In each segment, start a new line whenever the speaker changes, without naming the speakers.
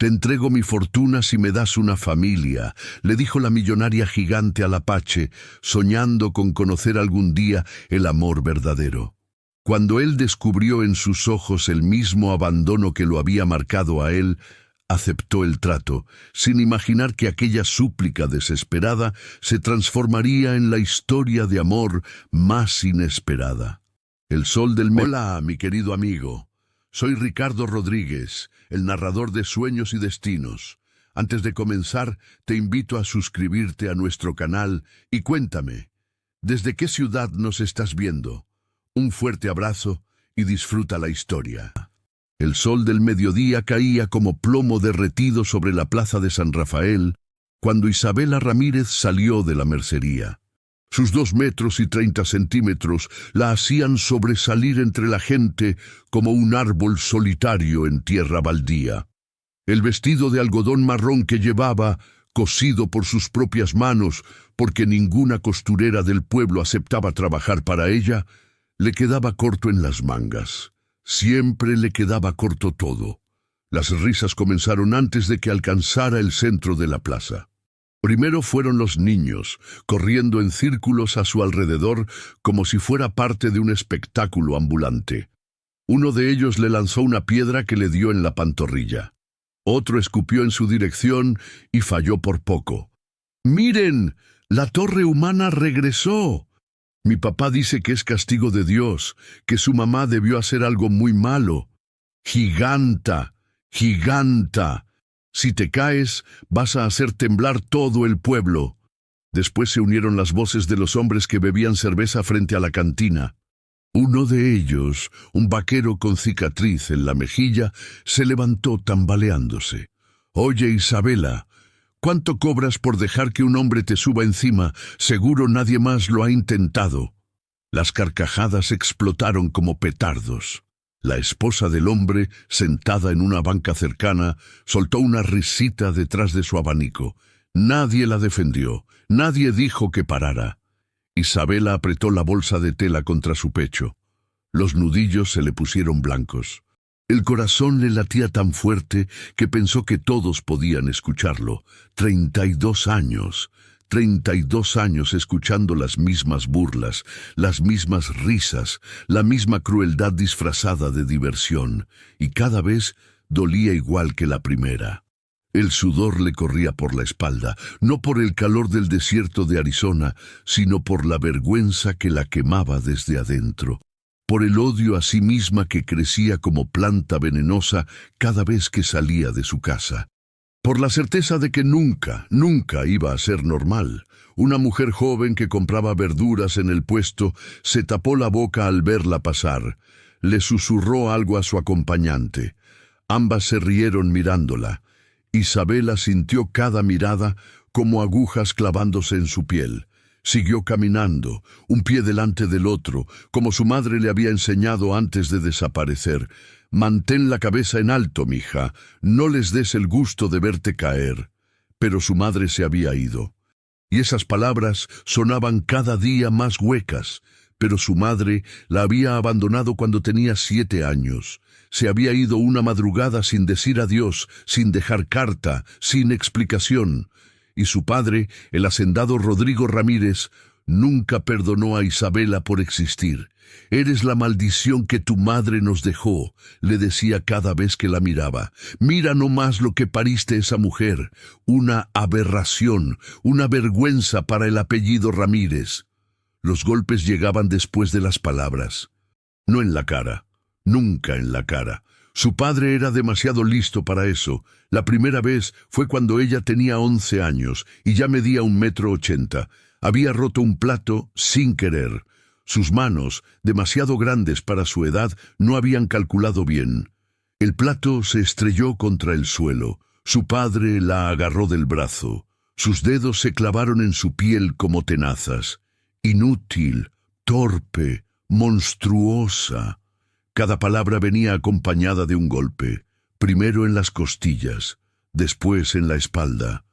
«Te entrego mi fortuna si me das una familia», le dijo la millonaria gigante al Apache, soñando con conocer algún día el amor verdadero. Cuando él descubrió en sus ojos el mismo abandono que lo había marcado a él, aceptó el trato, sin imaginar que aquella súplica desesperada se transformaría en la historia de amor más inesperada. El sol del Hola, mi querido amigo. Soy Ricardo Rodríguez, el narrador de Sueños y Destinos. Antes de comenzar, te invito a suscribirte a nuestro canal y cuéntame, ¿desde qué ciudad nos estás viendo? Un fuerte abrazo y disfruta la historia. El sol del mediodía caía como plomo derretido sobre la plaza de San Rafael cuando Isabela Ramírez salió de la mercería. Sus 2 metros y 30 centímetros la hacían sobresalir entre la gente como un árbol solitario en tierra baldía. El vestido de algodón marrón que llevaba, cosido por sus propias manos, porque ninguna costurera del pueblo aceptaba trabajar para ella, le quedaba corto en las mangas. Siempre le quedaba corto todo. Las risas comenzaron antes de que alcanzara el centro de la plaza. Primero fueron los niños, corriendo en círculos a su alrededor como si fuera parte de un espectáculo ambulante. Uno de ellos le lanzó una piedra que le dio en la pantorrilla. Otro escupió en su dirección y falló por poco. «¡Miren! ¡La torre humana regresó! Mi papá dice que es castigo de Dios, que su mamá debió hacer algo muy malo. ¡Giganta! ¡Giganta! Si te caes, vas a hacer temblar todo el pueblo». Después se unieron las voces de los hombres que bebían cerveza frente a la cantina. Uno de ellos, un vaquero con cicatriz en la mejilla, se levantó tambaleándose. «Oye, Isabela, ¿cuánto cobras por dejar que un hombre te suba encima? Seguro nadie más lo ha intentado». Las carcajadas explotaron como petardos. La esposa del hombre, sentada en una banca cercana, soltó una risita detrás de su abanico. Nadie la defendió, nadie dijo que parara. Isabela apretó la bolsa de tela contra su pecho. Los nudillos se le pusieron blancos. El corazón le latía tan fuerte que pensó que todos podían escucharlo. 32 años. 32 años escuchando las mismas burlas, las mismas risas, la misma crueldad disfrazada de diversión, y cada vez dolía igual que la primera. El sudor le corría por la espalda, no por el calor del desierto de Arizona, sino por la vergüenza que la quemaba desde adentro, por el odio a sí misma que crecía como planta venenosa cada vez que salía de su casa. Por la certeza de que nunca, nunca iba a ser normal. Una mujer joven que compraba verduras en el puesto se tapó la boca al verla pasar. Le susurró algo a su acompañante. Ambas se rieron mirándola. Isabela sintió cada mirada como agujas clavándose en su piel. Siguió caminando, un pie delante del otro, como su madre le había enseñado antes de desaparecer. «Mantén la cabeza en alto, mija, no les des el gusto de verte caer». Pero su madre se había ido. Y esas palabras sonaban cada día más huecas. Pero su madre la había abandonado cuando tenía 7 años. Se había ido una madrugada sin decir adiós, sin dejar carta, sin explicación. Y su padre, el hacendado Rodrigo Ramírez, nunca perdonó a Isabela por existir. «Eres la maldición que tu madre nos dejó», le decía cada vez que la miraba. «Mira nomás lo que pariste esa mujer. Una aberración, una vergüenza para el apellido Ramírez». Los golpes llegaban después de las palabras. No en la cara, nunca en la cara. Su padre era demasiado listo para eso. La primera vez fue cuando ella tenía 11 años y ya medía 1,80 m. Había roto un plato sin querer. Sus manos, demasiado grandes para su edad, no habían calculado bien. El plato se estrelló contra el suelo. Su padre la agarró del brazo. Sus dedos se clavaron en su piel como tenazas. Inútil, torpe, monstruosa. Cada palabra venía acompañada de un golpe. Primero en las costillas, después en la espalda,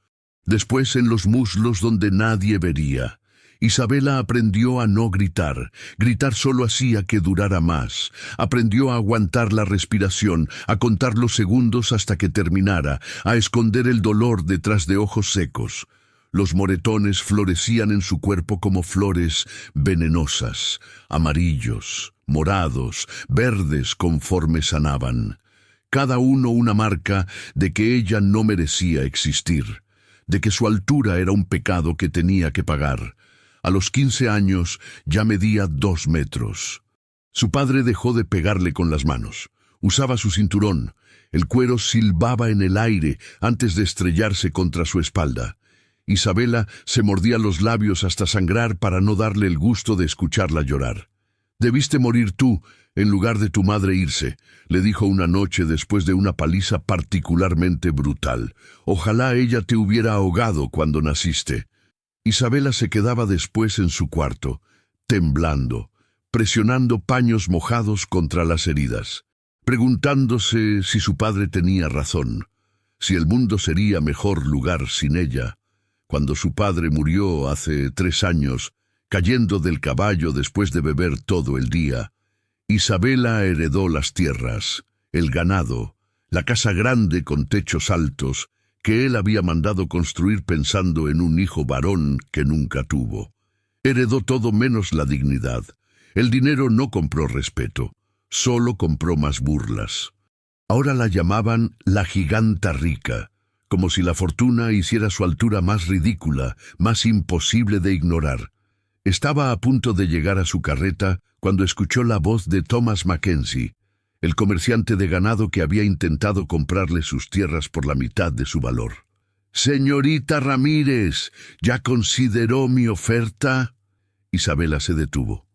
después en los muslos donde nadie vería. Isabela aprendió a no gritar. Gritar solo hacía que durara más. Aprendió a aguantar la respiración, a contar los segundos hasta que terminara, a esconder el dolor detrás de ojos secos. Los moretones florecían en su cuerpo como flores venenosas, amarillos, morados, verdes conforme sanaban. Cada uno una marca de que ella no merecía existir, de que su altura era un pecado que tenía que pagar. A los 15 años ya medía 2 metros. Su padre dejó de pegarle con las manos. Usaba su cinturón. El cuero silbaba en el aire antes de estrellarse contra su espalda. Isabela se mordía los labios hasta sangrar para no darle el gusto de escucharla llorar. «Debiste morir tú, en lugar de tu madre irse», le dijo una noche después de una paliza particularmente brutal. «Ojalá ella te hubiera ahogado cuando naciste». Isabela se quedaba después en su cuarto, temblando, presionando paños mojados contra las heridas, preguntándose si su padre tenía razón, si el mundo sería mejor lugar sin ella. Cuando su padre murió hace 3 años, cayendo del caballo después de beber todo el día, Isabela heredó las tierras, el ganado, la casa grande con techos altos, que él había mandado construir pensando en un hijo varón que nunca tuvo. Heredó todo menos la dignidad. El dinero no compró respeto, solo compró más burlas. Ahora la llamaban la giganta rica, como si la fortuna hiciera su altura más ridícula, más imposible de ignorar. Estaba a punto de llegar a su carreta cuando escuchó la voz de Thomas Mackenzie, el comerciante de ganado que había intentado comprarle sus tierras por la mitad de su valor. «Señorita Ramírez, ¿ya consideró mi oferta?» Isabela se detuvo.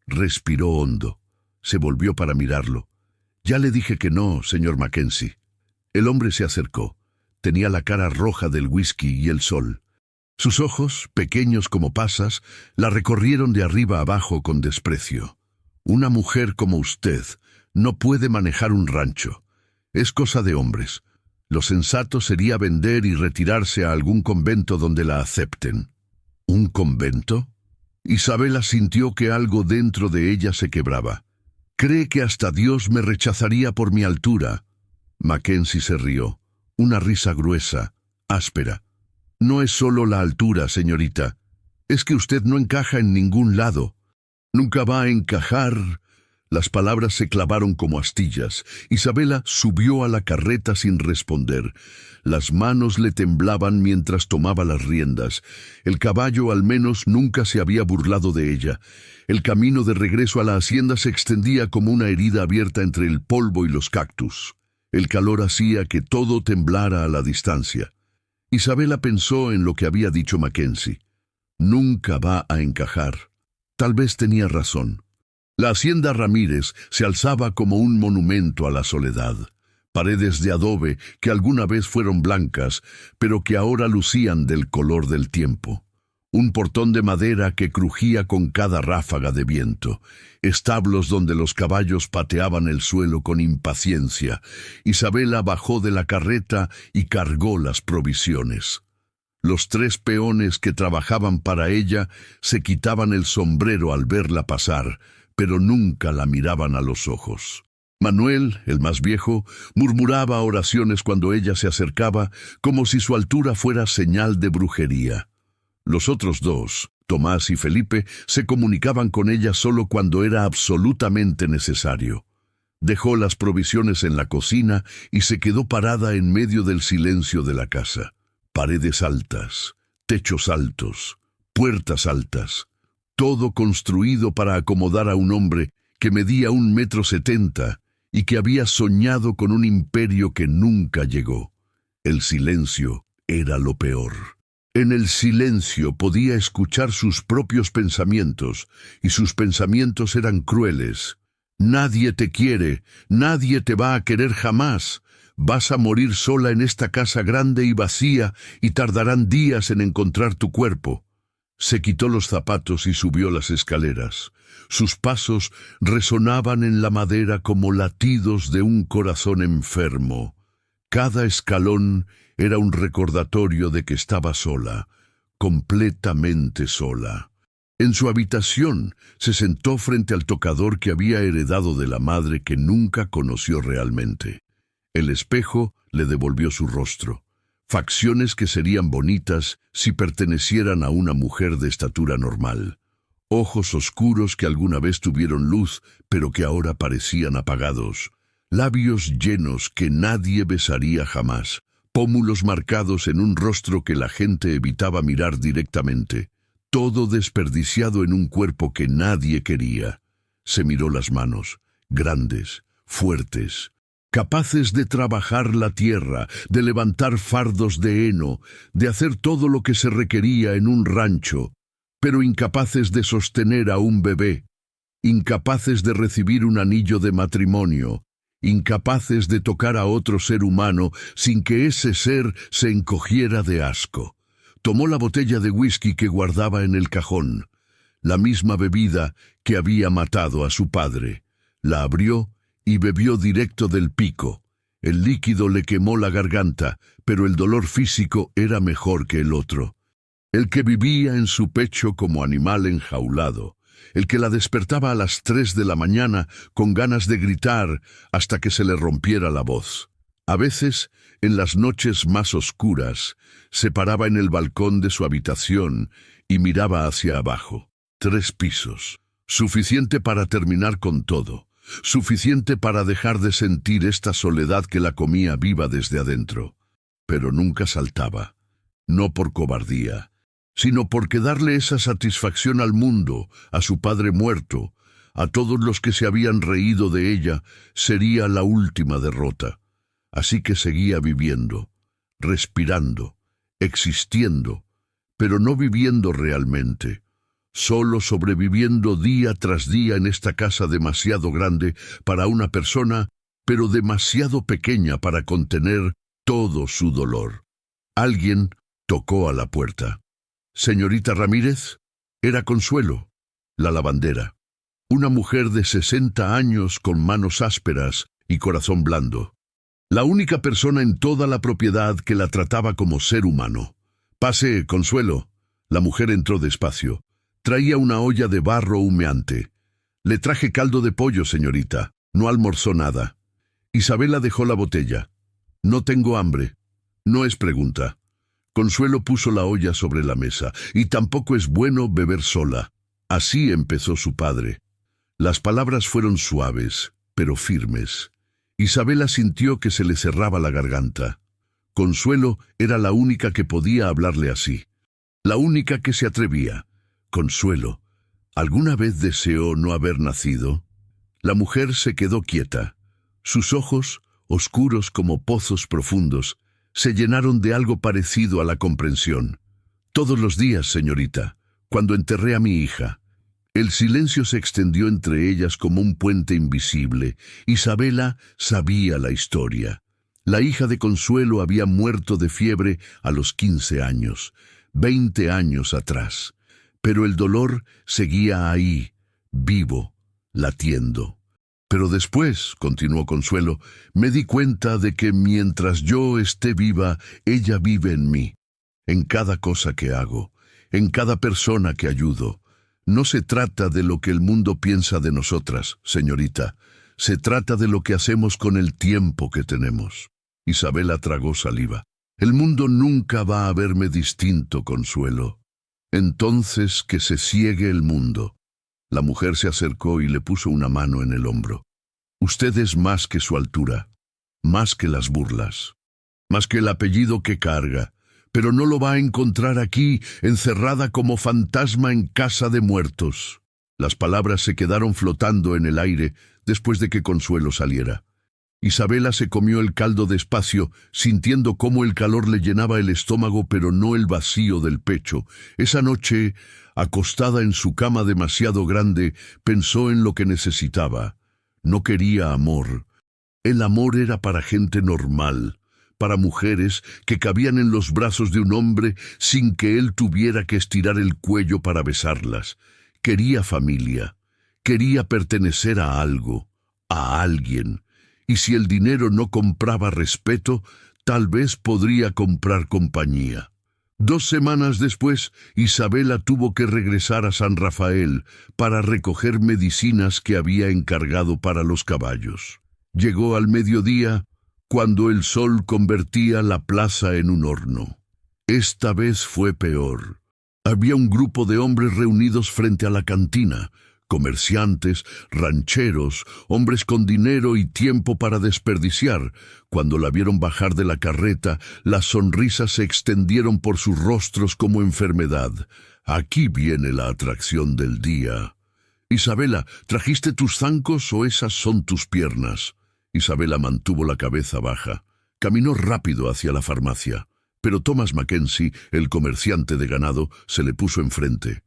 Respiró hondo. Se volvió para mirarlo. «Ya le dije que no, señor Mackenzie». El hombre se acercó. Tenía la cara roja del whisky y el sol. Sus ojos, pequeños como pasas, la recorrieron de arriba abajo con desprecio. «Una mujer como usted no puede manejar un rancho. Es cosa de hombres. Lo sensato sería vender y retirarse a algún convento donde la acepten». ¿Un convento? Isabela sintió que algo dentro de ella se quebraba. «¿Cree que hasta Dios me rechazaría por mi altura?» Mackenzie se rió. Una risa gruesa, áspera. «No es solo la altura, señorita. Es que usted no encaja en ningún lado. Nunca va a encajar». Las palabras se clavaron como astillas. Isabela subió a la carreta sin responder. Las manos le temblaban mientras tomaba las riendas. El caballo al menos nunca se había burlado de ella. El camino de regreso a la hacienda se extendía como una herida abierta entre el polvo y los cactus. El calor hacía que todo temblara a la distancia. Isabela pensó en lo que había dicho Mackenzie. Nunca va a encajar. Tal vez tenía razón. La hacienda Ramírez se alzaba como un monumento a la soledad. Paredes de adobe que alguna vez fueron blancas, pero que ahora lucían del color del tiempo. Un portón de madera que crujía con cada ráfaga de viento. Establos donde los caballos pateaban el suelo con impaciencia. Isabela bajó de la carreta y cargó las provisiones. Los 3 peones que trabajaban para ella se quitaban el sombrero al verla pasar, pero nunca la miraban a los ojos. Manuel, el más viejo, murmuraba oraciones cuando ella se acercaba, como si su altura fuera señal de brujería. Los otros 2, Tomás y Felipe, se comunicaban con ella solo cuando era absolutamente necesario. Dejó las provisiones en la cocina y se quedó parada en medio del silencio de la casa. Paredes altas, techos altos, puertas altas. Todo construido para acomodar a un hombre que medía 1,70 m y que había soñado con un imperio que nunca llegó. El silencio era lo peor. En el silencio podía escuchar sus propios pensamientos, y sus pensamientos eran crueles. «Nadie te quiere, nadie te va a querer jamás. Vas a morir sola en esta casa grande y vacía, y tardarán días en encontrar tu cuerpo». Se quitó los zapatos y subió las escaleras. Sus pasos resonaban en la madera como latidos de un corazón enfermo. Cada escalón era un recordatorio de que estaba sola, completamente sola. En su habitación se sentó frente al tocador que había heredado de la madre que nunca conoció realmente. El espejo le devolvió su rostro, facciones que serían bonitas si pertenecieran a una mujer de estatura normal. Ojos oscuros que alguna vez tuvieron luz, pero que ahora parecían apagados. Labios llenos que nadie besaría jamás. Pómulos marcados en un rostro que la gente evitaba mirar directamente. Todo desperdiciado en un cuerpo que nadie quería. Se miró las manos, grandes, fuertes, capaces de trabajar la tierra, de levantar fardos de heno, de hacer todo lo que se requería en un rancho, pero incapaces de sostener a un bebé, incapaces de recibir un anillo de matrimonio, incapaces de tocar a otro ser humano sin que ese ser se encogiera de asco. Tomó la botella de whisky que guardaba en el cajón, la misma bebida que había matado a su padre. La abrió y bebió directo del pico. El líquido le quemó la garganta, pero el dolor físico era mejor que el otro. El que vivía en su pecho como animal enjaulado, el que la despertaba a las 3 de la mañana con ganas de gritar hasta que se le rompiera la voz. A veces, en las noches más oscuras, se paraba en el balcón de su habitación y miraba hacia abajo. 3 pisos, suficiente para terminar con todo, suficiente para dejar de sentir esta soledad que la comía viva desde adentro. Pero nunca saltaba, no por cobardía, sino porque darle esa satisfacción al mundo, a su padre muerto, a todos los que se habían reído de ella, sería la última derrota. Así que seguía viviendo, respirando, existiendo, pero no viviendo realmente, solo sobreviviendo día tras día en esta casa demasiado grande para una persona, pero demasiado pequeña para contener todo su dolor. Alguien tocó a la puerta. «Señorita Ramírez», era Consuelo, la lavandera, una mujer de 60 años con manos ásperas y corazón blando. La única persona en toda la propiedad que la trataba como ser humano. «Pase, Consuelo». La mujer entró despacio. Traía una olla de barro humeante. «Le traje caldo de pollo, señorita. No almorzó nada». Isabela dejó la botella. «No tengo hambre». «No es pregunta». Consuelo puso la olla sobre la mesa. «Y tampoco es bueno beber sola». Así empezó su padre. Las palabras fueron suaves, pero firmes. Isabela sintió que se le cerraba la garganta. Consuelo era la única que podía hablarle así. La única que se atrevía. «Consuelo, ¿alguna vez deseó no haber nacido?» La mujer se quedó quieta. Sus ojos, oscuros como pozos profundos, se llenaron de algo parecido a la comprensión. «Todos los días, señorita, cuando enterré a mi hija». El silencio se extendió entre ellas como un puente invisible. Isabela sabía la historia. La hija de Consuelo había muerto de fiebre a los 15 años, 20 años atrás. Pero el dolor seguía ahí, vivo, latiendo. «Pero después», continuó Consuelo, «me di cuenta de que mientras yo esté viva, ella vive en mí, en cada cosa que hago, en cada persona que ayudo. No se trata de lo que el mundo piensa de nosotras, señorita. Se trata de lo que hacemos con el tiempo que tenemos». Isabela tragó saliva. «El mundo nunca va a verme distinto, Consuelo». «Entonces que se ciegue el mundo». La mujer se acercó y le puso una mano en el hombro. «Usted es más que su altura, más que las burlas, más que el apellido que carga, pero no lo va a encontrar aquí, encerrada como fantasma en casa de muertos». Las palabras se quedaron flotando en el aire después de que Consuelo saliera. Isabela se comió el caldo despacio, sintiendo cómo el calor le llenaba el estómago, pero no el vacío del pecho. Esa noche, acostada en su cama demasiado grande, pensó en lo que necesitaba. No quería amor. El amor era para gente normal, para mujeres que cabían en los brazos de un hombre sin que él tuviera que estirar el cuello para besarlas. Quería familia, quería pertenecer a algo, a alguien. Y si el dinero no compraba respeto, tal vez podría comprar compañía. 2 semanas después, Isabela tuvo que regresar a San Rafael para recoger medicinas que había encargado para los caballos. Llegó al mediodía, cuando el sol convertía la plaza en un horno. Esta vez fue peor. Había un grupo de hombres reunidos frente a la cantina, comerciantes, rancheros, hombres con dinero y tiempo para desperdiciar. Cuando la vieron bajar de la carreta, las sonrisas se extendieron por sus rostros como enfermedad. Aquí viene la atracción del día. Isabela, ¿trajiste tus zancos o esas son tus piernas? Isabela mantuvo la cabeza baja. Caminó rápido hacia la farmacia, pero Thomas Mackenzie, el comerciante de ganado, se le puso enfrente.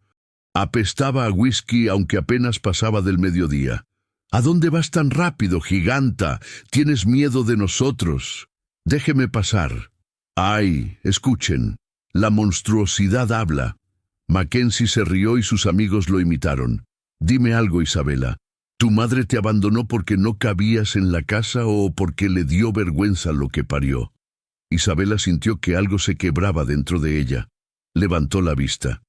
Apestaba a whisky aunque apenas pasaba del mediodía. ¿A dónde vas tan rápido, giganta? ¿Tienes miedo de nosotros? Déjeme pasar. Ay, escuchen. La monstruosidad habla. Mackenzie se rió y sus amigos lo imitaron. Dime algo, Isabela. ¿Tu madre te abandonó porque no cabías en la casa o porque le dio vergüenza lo que parió? Isabela sintió que algo se quebraba dentro de ella. Levantó la vista.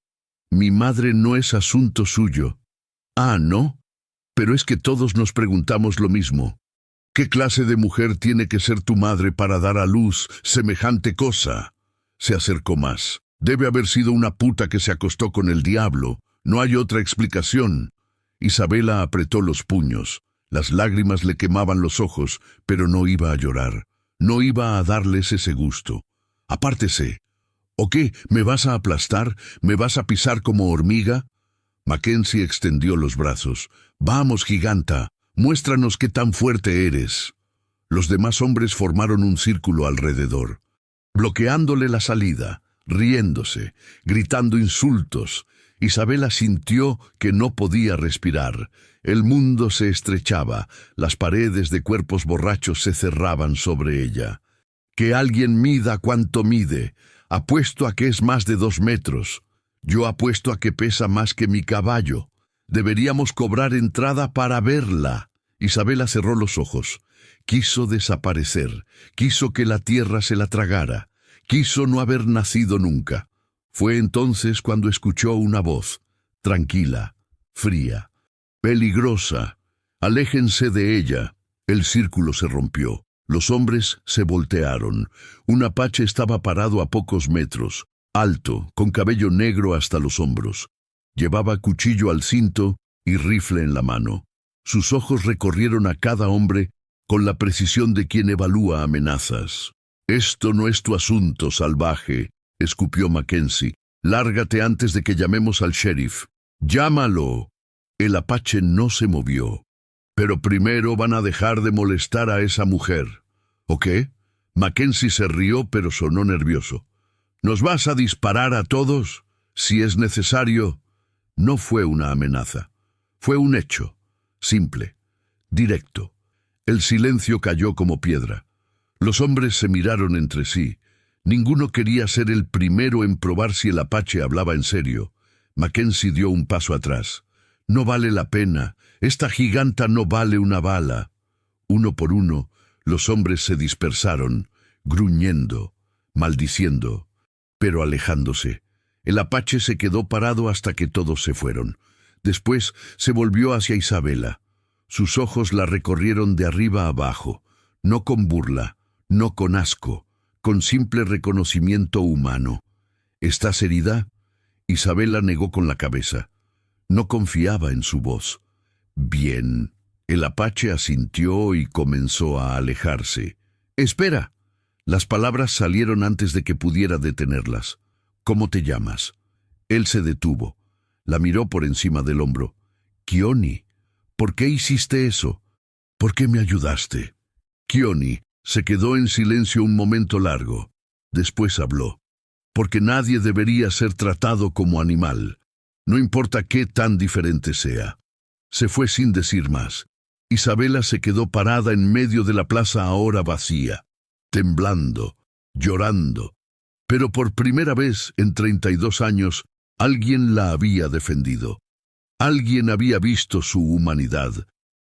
Mi madre no es asunto suyo. Ah, ¿no? Pero es que todos nos preguntamos lo mismo. ¿Qué clase de mujer tiene que ser tu madre para dar a luz semejante cosa? Se acercó más. Debe haber sido una puta que se acostó con el diablo. No hay otra explicación. Isabela apretó los puños. Las lágrimas le quemaban los ojos, pero no iba a llorar. No iba a darles ese gusto. Apártese. ¿O qué? ¿Me vas a aplastar? ¿Me vas a pisar como hormiga? Mackenzie extendió los brazos. Vamos, giganta, muéstranos qué tan fuerte eres. Los demás hombres formaron un círculo alrededor, bloqueándole la salida, riéndose, gritando insultos. Isabela sintió que no podía respirar. El mundo se estrechaba, las paredes de cuerpos borrachos se cerraban sobre ella. Que alguien mida cuánto mide. Apuesto a que es más de 2 metros. Yo apuesto a que pesa más que mi caballo. Deberíamos cobrar entrada para verla. Isabela cerró los ojos. Quiso desaparecer. Quiso que la tierra se la tragara. Quiso no haber nacido nunca. Fue entonces cuando escuchó una voz, tranquila, fría, peligrosa. Aléjense de ella. El círculo se rompió. Los hombres se voltearon. Un apache estaba parado a pocos metros, alto, con cabello negro hasta los hombros. Llevaba cuchillo al cinto y rifle en la mano. Sus ojos recorrieron a cada hombre con la precisión de quien evalúa amenazas. «Esto no es tu asunto, salvaje», escupió Mackenzie. «Lárgate antes de que llamemos al sheriff». «Llámalo». El apache no se movió. «Pero primero van a dejar de molestar a esa mujer». ¿O qué? Mackenzie se rió, pero sonó nervioso. ¿Nos vas a disparar a todos? Si es necesario. No fue una amenaza. Fue un hecho. Simple. Directo. El silencio cayó como piedra. Los hombres se miraron entre sí. Ninguno quería ser el primero en probar si el apache hablaba en serio. Mackenzie dio un paso atrás. No vale la pena. Esta giganta no vale una bala. Uno por uno, los hombres se dispersaron, gruñendo, maldiciendo, pero alejándose. El apache se quedó parado hasta que todos se fueron. Después se volvió hacia Isabela. Sus ojos la recorrieron de arriba a abajo, no con burla, no con asco, con simple reconocimiento humano. ¿Estás herida? Isabela negó con la cabeza. No confiaba en su voz. Bien. El apache asintió y comenzó a alejarse. «¡Espera!». Las palabras salieron antes de que pudiera detenerlas. «¿Cómo te llamas?». Él se detuvo. La miró por encima del hombro. «Kioni, ¿por qué hiciste eso? ¿Por qué me ayudaste?». Kioni se quedó en silencio un momento largo. Después habló. «Porque nadie debería ser tratado como animal, no importa qué tan diferente sea». Se fue sin decir más. Isabela se quedó parada en medio de la plaza ahora vacía, temblando, llorando. Pero por primera vez en 32 años, alguien la había defendido. Alguien había visto su humanidad.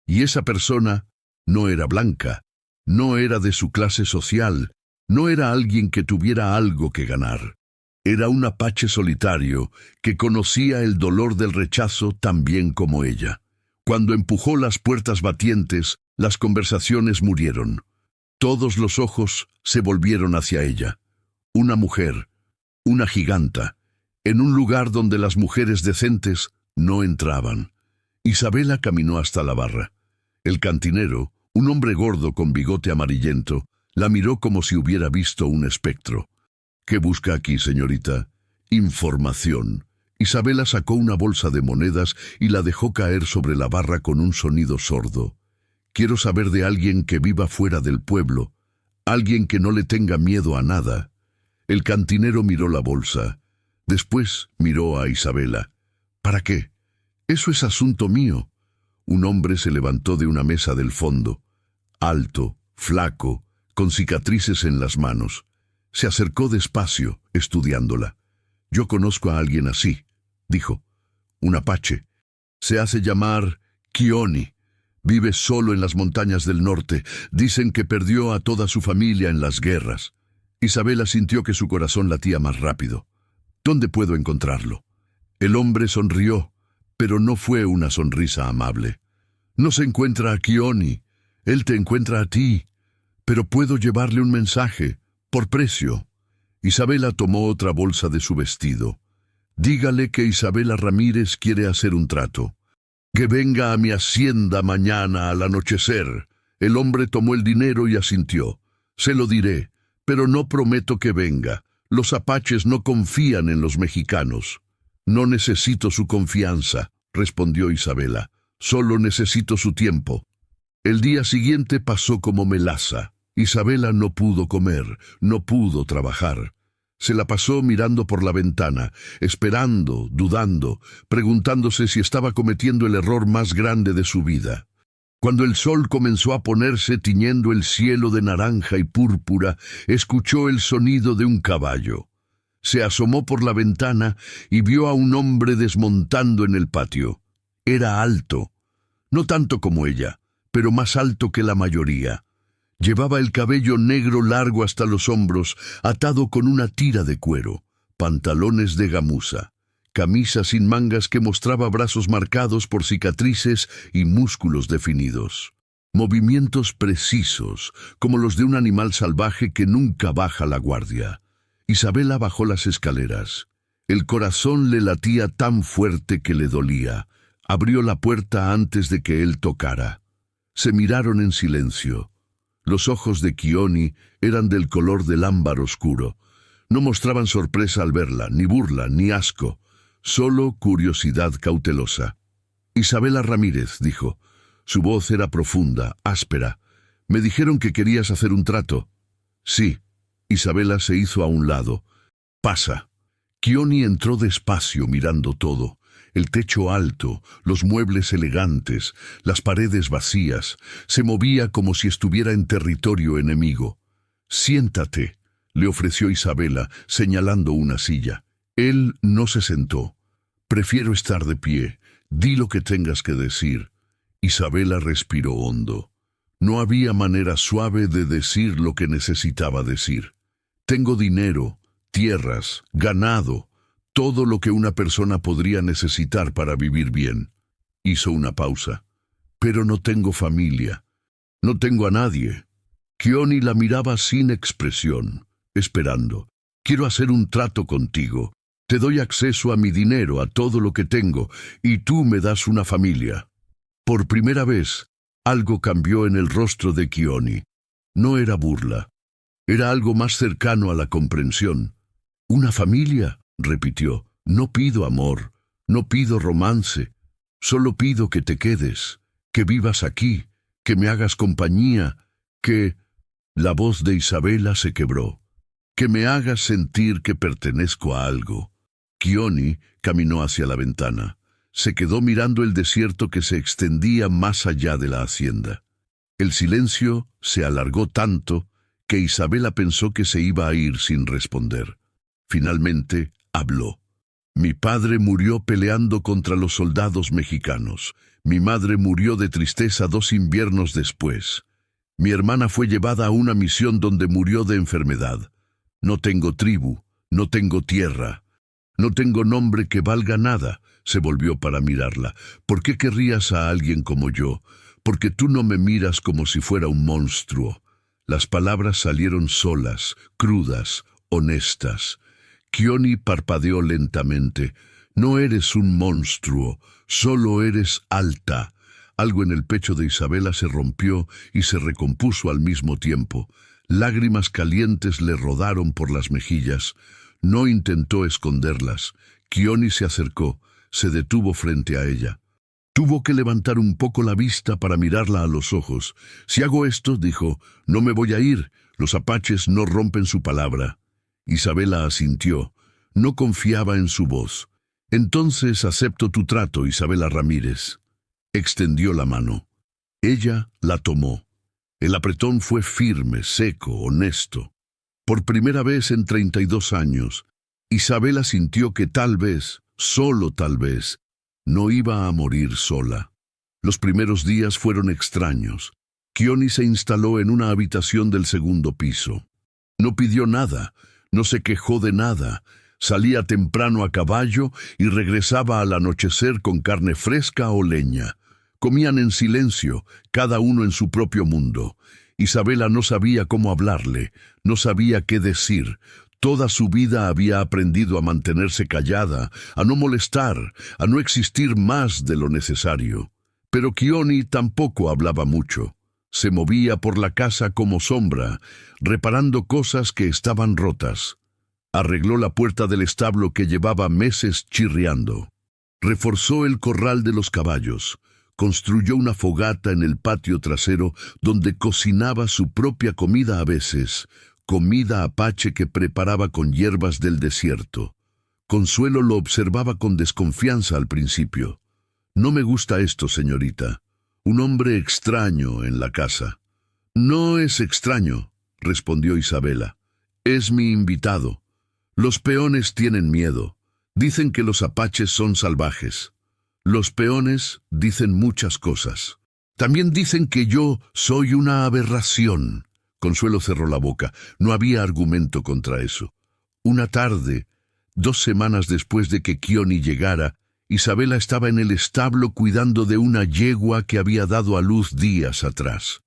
Y esa persona no era blanca, no era de su clase social, no era alguien que tuviera algo que ganar. Era un apache solitario que conocía el dolor del rechazo tan bien como ella. Cuando empujó las puertas batientes, las conversaciones murieron. Todos los ojos se volvieron hacia ella. Una mujer, una giganta, en un lugar donde las mujeres decentes no entraban. Isabela caminó hasta la barra. El cantinero, un hombre gordo con bigote amarillento, la miró como si hubiera visto un espectro. ¿Qué busca aquí, señorita? Información. Isabela sacó una bolsa de monedas y la dejó caer sobre la barra con un sonido sordo. Quiero saber de alguien que viva fuera del pueblo, alguien que no le tenga miedo a nada. El cantinero miró la bolsa. Después miró a Isabela. ¿Para qué? Eso es asunto mío. Un hombre se levantó de una mesa del fondo, alto, flaco, con cicatrices en las manos. Se acercó despacio, estudiándola. Yo conozco a alguien así, dijo. Un apache. Se hace llamar Kioni. Vive solo en las montañas del norte. Dicen que perdió a toda su familia en las guerras. Isabela sintió que su corazón latía más rápido. ¿Dónde puedo encontrarlo? El hombre sonrió, pero no fue una sonrisa amable. No se encuentra a Kioni. Él te encuentra a ti. Pero puedo llevarle un mensaje. Por precio. Isabela tomó otra bolsa de su vestido. Dígale que Isabela Ramírez quiere hacer un trato. Que venga a mi hacienda mañana al anochecer. El hombre tomó el dinero y asintió. Se lo diré, pero no prometo que venga. Los apaches no confían en los mexicanos. No necesito su confianza, respondió Isabela. Solo necesito su tiempo. El día siguiente pasó como melaza. Isabela no pudo comer, no pudo trabajar. Se la pasó mirando por la ventana, esperando, dudando, preguntándose si estaba cometiendo el error más grande de su vida. Cuando el sol comenzó a ponerse tiñendo el cielo de naranja y púrpura, escuchó el sonido de un caballo. Se asomó por la ventana y vio a un hombre desmontando en el patio. Era alto, no tanto como ella, pero más alto que la mayoría. Llevaba el cabello negro largo hasta los hombros, atado con una tira de cuero, pantalones de gamuza, camisa sin mangas que mostraba brazos marcados por cicatrices y músculos definidos. Movimientos precisos, como los de un animal salvaje que nunca baja la guardia. Isabela bajó las escaleras. El corazón le latía tan fuerte que le dolía. Abrió la puerta antes de que él tocara. Se miraron en silencio. Los ojos de Kioni eran del color del ámbar oscuro. No mostraban sorpresa al verla, ni burla, ni asco, solo curiosidad cautelosa. Isabela Ramírez, dijo. Su voz era profunda, áspera. Me dijeron que querías hacer un trato. Sí. Isabela se hizo a un lado. Pasa. Kioni entró despacio mirando todo. El techo alto, los muebles elegantes, las paredes vacías. Se movía como si estuviera en territorio enemigo. Siéntate, le ofreció Isabela, señalando una silla. Él no se sentó. Prefiero estar de pie. Di lo que tengas que decir. Isabela respiró hondo. No había manera suave de decir lo que necesitaba decir. Tengo dinero, tierras, ganado. Todo lo que una persona podría necesitar para vivir bien. Hizo una pausa. Pero no tengo familia. No tengo a nadie. Kioni la miraba sin expresión, esperando. Quiero hacer un trato contigo. Te doy acceso a mi dinero, a todo lo que tengo, y tú me das una familia. Por primera vez, algo cambió en el rostro de Kioni. No era burla. Era algo más cercano a la comprensión. ¿Una familia? Repitió. No pido amor, no pido romance, solo pido que te quedes, que vivas aquí, que me hagas compañía, que... La voz de Isabela se quebró. Que me hagas sentir que pertenezco a algo. Kioni caminó hacia la ventana. Se quedó mirando el desierto que se extendía más allá de la hacienda. El silencio se alargó tanto que Isabela pensó que se iba a ir sin responder. Finalmente, habló. Mi padre murió peleando contra los soldados mexicanos. Mi madre murió de tristeza 2 inviernos después. Mi hermana fue llevada a una misión donde murió de enfermedad. No tengo tribu, No tengo tierra. No tengo nombre que valga nada. Se volvió para mirarla. ¿Por qué querrías a alguien como yo? Porque tú no me miras como si fuera un monstruo. Las palabras salieron solas, crudas, honestas. Kioni parpadeó lentamente. No eres un monstruo, solo eres alta. Algo en el pecho de Isabela se rompió y se recompuso al mismo tiempo. Lágrimas calientes le rodaron por las mejillas. No intentó esconderlas. Kioni se acercó, se detuvo frente a ella. Tuvo que levantar un poco la vista para mirarla a los ojos. Si hago esto, dijo, no me voy a ir. Los apaches no rompen su palabra. Isabela asintió. No confiaba en su voz. Entonces acepto tu trato, Isabela Ramírez. Extendió la mano. Ella la tomó. El apretón fue firme, seco, honesto. Por primera vez en 32 años, Isabela sintió que tal vez, solo tal vez, no iba a morir sola. Los primeros días fueron extraños. Kioni se instaló en una habitación del segundo piso. No pidió nada, no se quejó de nada. Salía temprano a caballo y regresaba al anochecer con carne fresca o leña. Comían en silencio, cada uno en su propio mundo. Isabela no sabía cómo hablarle, no sabía qué decir. Toda su vida había aprendido a mantenerse callada, a no molestar, a no existir más de lo necesario. Pero Kioni tampoco hablaba mucho. Se movía por la casa como sombra, reparando cosas que estaban rotas. Arregló la puerta del establo que llevaba meses chirriando. Reforzó el corral de los caballos. Construyó una fogata en el patio trasero donde cocinaba su propia comida a veces, comida apache que preparaba con hierbas del desierto. Consuelo lo observaba con desconfianza al principio. No me gusta esto, señorita. Un hombre extraño en la casa. No es extraño, respondió Isabela. Es mi invitado. Los peones tienen miedo. Dicen que los apaches son salvajes. Los peones dicen muchas cosas. También dicen que yo soy una aberración. Consuelo cerró la boca. No había argumento contra eso. Una tarde, 2 semanas después de que Kioni llegara, Isabela estaba en el establo cuidando de una yegua que había dado a luz días atrás.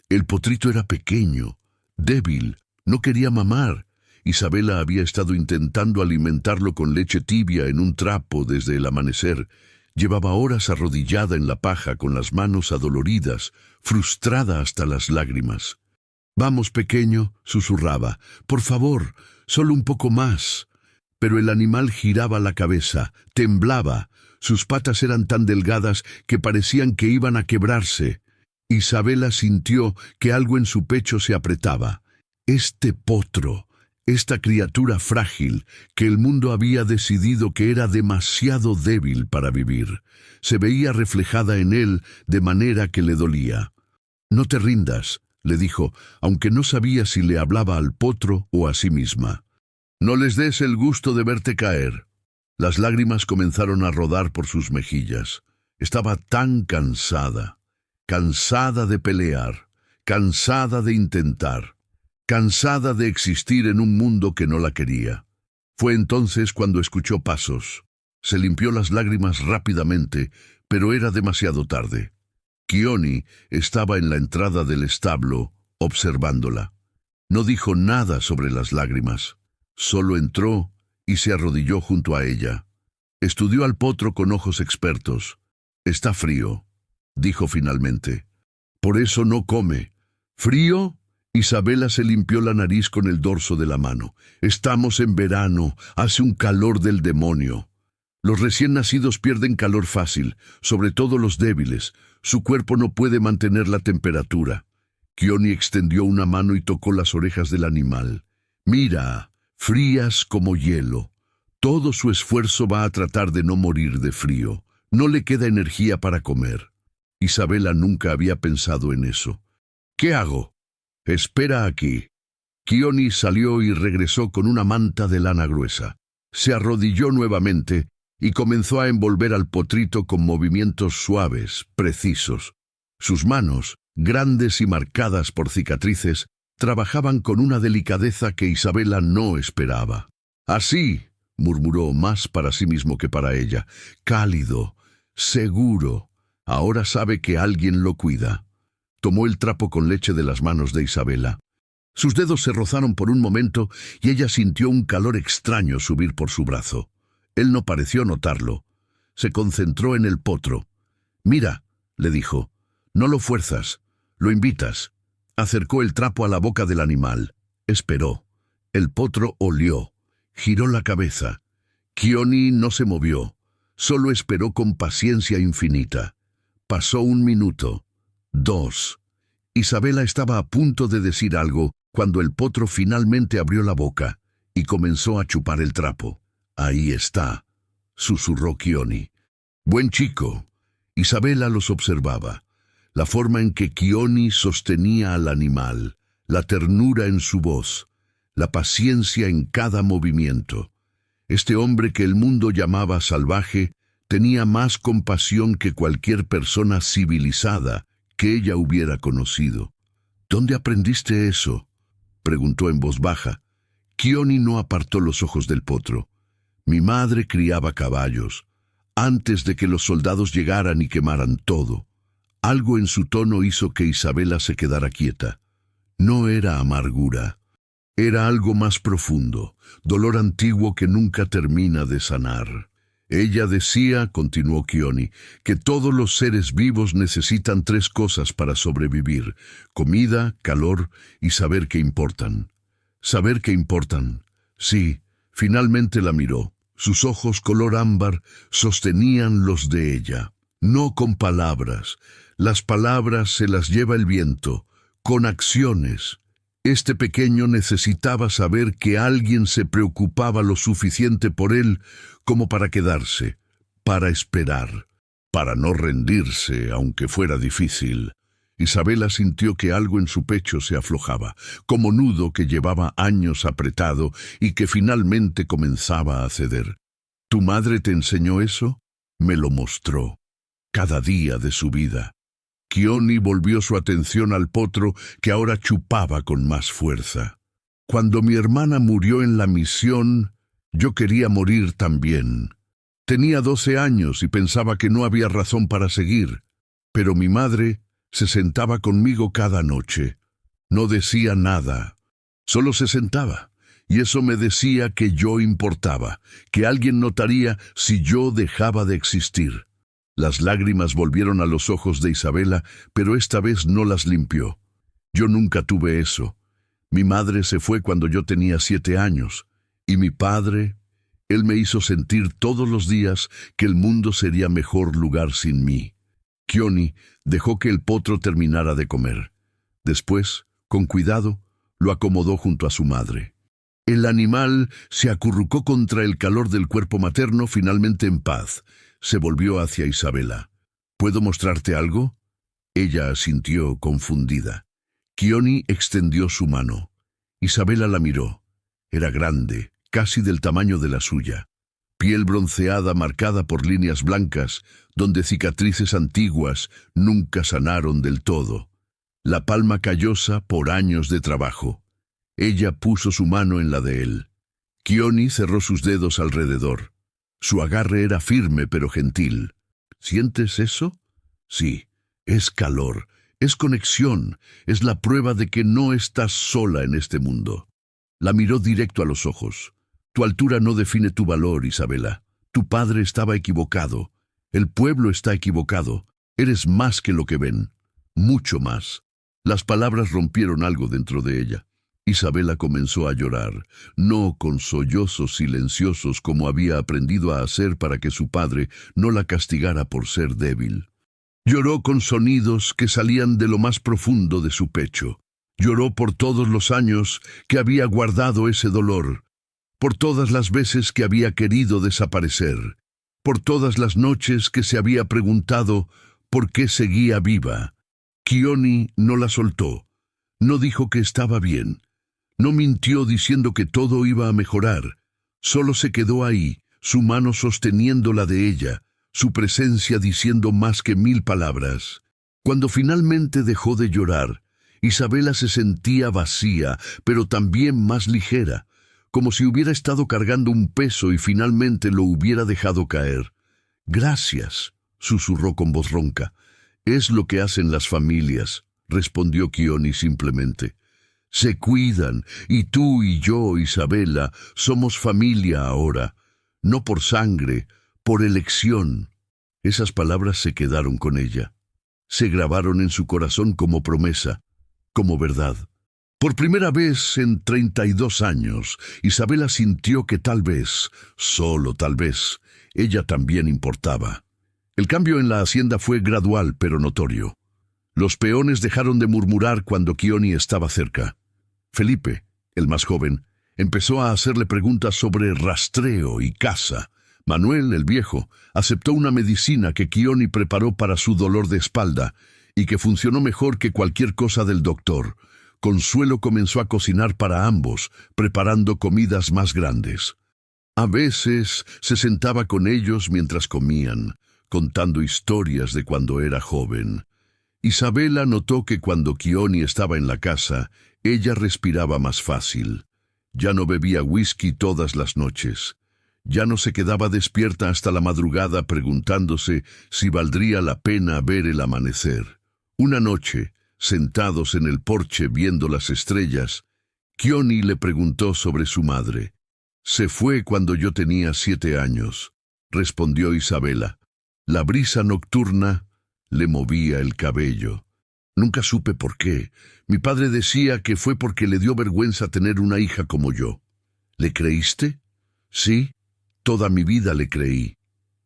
El potrito era pequeño, débil, no quería mamar. Isabela había estado intentando alimentarlo con leche tibia en un trapo desde el amanecer. Llevaba horas arrodillada en la paja con las manos adoloridas, frustrada hasta las lágrimas. «Vamos, pequeño», susurraba. «Por favor, solo un poco más». Pero el animal giraba la cabeza, temblaba. Sus patas eran tan delgadas que parecían que iban a quebrarse. Isabela sintió que algo en su pecho se apretaba. Este potro, esta criatura frágil que el mundo había decidido que era demasiado débil para vivir, se veía reflejada en él de manera que le dolía. «No te rindas», le dijo, aunque no sabía si le hablaba al potro o a sí misma. «No les des el gusto de verte caer». Las lágrimas comenzaron a rodar por sus mejillas. Estaba tan cansada, cansada de pelear, cansada de intentar, cansada de existir en un mundo que no la quería. Fue entonces cuando escuchó pasos. Se limpió las lágrimas rápidamente, pero era demasiado tarde. Kioni estaba en la entrada del establo, observándola. No dijo nada sobre las lágrimas. Solo entró y se arrodilló junto a ella. Estudió al potro con ojos expertos. «Está frío», dijo finalmente. «Por eso no come». «¿Frío?» Isabela se limpió la nariz con el dorso de la mano. «Estamos en verano, hace un calor del demonio». Los recién nacidos pierden calor fácil, sobre todo los débiles. Su cuerpo no puede mantener la temperatura. Kioni extendió una mano y tocó las orejas del animal. «Mira, frías como hielo. Todo su esfuerzo va a tratar de no morir de frío. No le queda energía para comer». Isabela nunca había pensado en eso. «¿Qué hago?» «Espera aquí». Kioni salió y regresó con una manta de lana gruesa. Se arrodilló nuevamente y comenzó a envolver al potrito con movimientos suaves, precisos. Sus manos, grandes y marcadas por cicatrices, trabajaban con una delicadeza que Isabela no esperaba. Así, murmuró más para sí mismo que para ella, cálido, seguro, ahora sabe que alguien lo cuida. Tomó el trapo con leche de las manos de Isabela. Sus dedos se rozaron por un momento y ella sintió un calor extraño subir por su brazo. Él no pareció notarlo. Se concentró en el potro. «Mira», le dijo, «no lo fuerzas, lo invitas». Acercó el trapo a la boca del animal. Esperó. El potro olió. Giró la cabeza. Kioni no se movió. Solo esperó con paciencia infinita. Pasó 1 minuto. 2. Isabela estaba a punto de decir algo cuando el potro finalmente abrió la boca y comenzó a chupar el trapo. «Ahí está», susurró Kioni. «Buen chico». Isabela los observaba. La forma en que Kioni sostenía al animal, la ternura en su voz, la paciencia en cada movimiento. Este hombre que el mundo llamaba salvaje tenía más compasión que cualquier persona civilizada que ella hubiera conocido. «¿Dónde aprendiste eso?», preguntó en voz baja. Kioni no apartó los ojos del potro. «Mi madre criaba caballos, antes de que los soldados llegaran y quemaran todo». Algo en su tono hizo que Isabela se quedara quieta. No era amargura. Era algo más profundo, dolor antiguo que nunca termina de sanar. Ella decía, continuó Kioni, que todos los seres vivos necesitan 3 cosas para sobrevivir: comida, calor y saber que importan. Saber que importan. Sí, finalmente la miró. Sus ojos color ámbar sostenían los de ella. No con palabras. Las palabras se las lleva el viento. Con acciones. Este pequeño necesitaba saber que alguien se preocupaba lo suficiente por él como para quedarse, para esperar, para no rendirse, aunque fuera difícil. Isabela sintió que algo en su pecho se aflojaba, como nudo que llevaba años apretado y que finalmente comenzaba a ceder. «¿Tu madre te enseñó eso?». «Me lo mostró, cada día de su vida». Kioni volvió su atención al potro, que ahora chupaba con más fuerza. «Cuando mi hermana murió en la misión, yo quería morir también. Tenía 12 años y pensaba que no había razón para seguir, pero mi madre se sentaba conmigo cada noche. No decía nada, solo se sentaba, y eso me decía que yo importaba, que alguien notaría si yo dejaba de existir». Las lágrimas volvieron a los ojos de Isabela, pero esta vez no las limpió. «Yo nunca tuve eso. Mi madre se fue cuando yo tenía 7 años, y mi padre, él me hizo sentir todos los días que el mundo sería mejor lugar sin mí». Kioni dejó que el potro terminara de comer. Después, con cuidado, lo acomodó junto a su madre. El animal se acurrucó contra el calor del cuerpo materno, finalmente en paz. Se volvió hacia Isabela. «¿Puedo mostrarte algo?». Ella asintió, confundida. Kioni extendió su mano. Isabela la miró. Era grande, casi del tamaño de la suya. Piel bronceada marcada por líneas blancas, donde cicatrices antiguas nunca sanaron del todo. La palma callosa por años de trabajo. Ella puso su mano en la de él. Kioni cerró sus dedos alrededor. Su agarre era firme pero gentil. «¿Sientes eso?». «Sí, es calor, es conexión, es la prueba de que no estás sola en este mundo». La miró directo a los ojos. «Tu altura no define tu valor, Isabela. Tu padre estaba equivocado. El pueblo está equivocado. Eres más que lo que ven. Mucho más». Las palabras rompieron algo dentro de ella. Isabela comenzó a llorar, no con sollozos silenciosos como había aprendido a hacer para que su padre no la castigara por ser débil. Lloró con sonidos que salían de lo más profundo de su pecho. Lloró por todos los años que había guardado ese dolor, por todas las veces que había querido desaparecer, por todas las noches que se había preguntado por qué seguía viva. Kioni no la soltó, no dijo que estaba bien. No mintió diciendo que todo iba a mejorar. Solo se quedó ahí, su mano sosteniendo la de ella, su presencia diciendo más que 1000 palabras. Cuando finalmente dejó de llorar, Isabela se sentía vacía, pero también más ligera, como si hubiera estado cargando un peso y finalmente lo hubiera dejado caer. «Gracias», susurró con voz ronca. «Es lo que hacen las familias», respondió Kioni simplemente. «Se cuidan, y tú y yo, Isabela, somos familia ahora, no por sangre, por elección». Esas palabras se quedaron con ella. Se grabaron en su corazón como promesa, como verdad. Por primera vez en 32 años, Isabela sintió que tal vez, solo tal vez, ella también importaba. El cambio en la hacienda fue gradual pero notorio. Los peones dejaron de murmurar cuando Kioni estaba cerca. Felipe, el más joven, empezó a hacerle preguntas sobre rastreo y caza. Manuel, el viejo, aceptó una medicina que Kioni preparó para su dolor de espalda y que funcionó mejor que cualquier cosa del doctor. Consuelo comenzó a cocinar para ambos, preparando comidas más grandes. A veces se sentaba con ellos mientras comían, contando historias de cuando era joven. Isabela notó que cuando Kioni estaba en la casa, ella respiraba más fácil. Ya no bebía whisky todas las noches. Ya no se quedaba despierta hasta la madrugada preguntándose si valdría la pena ver el amanecer. Una noche, sentados en el porche viendo las estrellas, Kioni le preguntó sobre su madre. «Se fue cuando yo tenía 7 años», respondió Isabela. La brisa nocturna le movía el cabello. «Nunca supe por qué. Mi padre decía que fue porque le dio vergüenza tener una hija como yo». «¿Le creíste?» «Sí, toda mi vida le creí».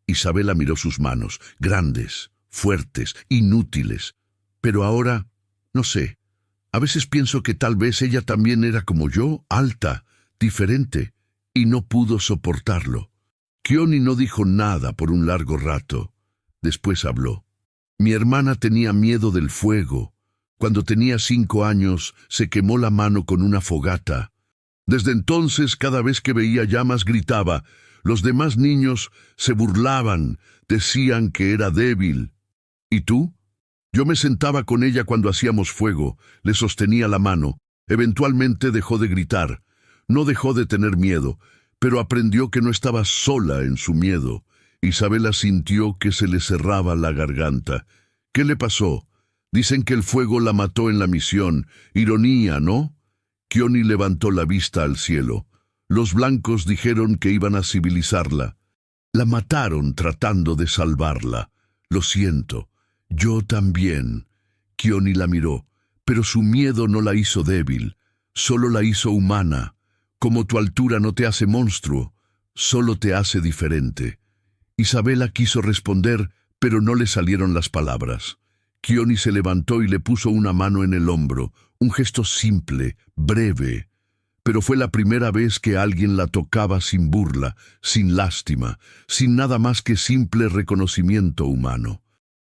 Isabela miró sus manos, grandes, fuertes, inútiles. «Pero ahora, no sé, a veces pienso que tal vez ella también era como yo, alta, diferente, y no pudo soportarlo». Kioni no dijo nada por un largo rato. Después habló. «Mi hermana tenía miedo del fuego. Cuando tenía 5 años, se quemó la mano con una fogata. Desde entonces, cada vez que veía llamas, gritaba. Los demás niños se burlaban, decían que era débil. ¿Y tú?» «Yo me sentaba con ella cuando hacíamos fuego, le sostenía la mano. Eventualmente dejó de gritar. No dejó de tener miedo, pero aprendió que no estaba sola en su miedo». Isabela sintió que se le cerraba la garganta. «¿Qué le pasó? Dicen que el fuego la mató en la misión. Ironía, ¿no?» Kioni levantó la vista al cielo. «Los blancos dijeron que iban a civilizarla. La mataron tratando de salvarla. Lo siento. Yo también». Kioni la miró, pero su miedo no la hizo débil, solo la hizo humana. Como tu altura no te hace monstruo, solo te hace diferente. Isabela quiso responder, pero no le salieron las palabras. Kioni se levantó y le puso una mano en el hombro, un gesto simple, breve. Pero fue la primera vez que alguien la tocaba sin burla, sin lástima, sin nada más que simple reconocimiento humano.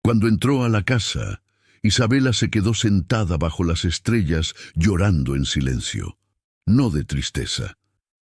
Cuando entró a la casa, Isabela se quedó sentada bajo las estrellas, llorando en silencio. No de tristeza,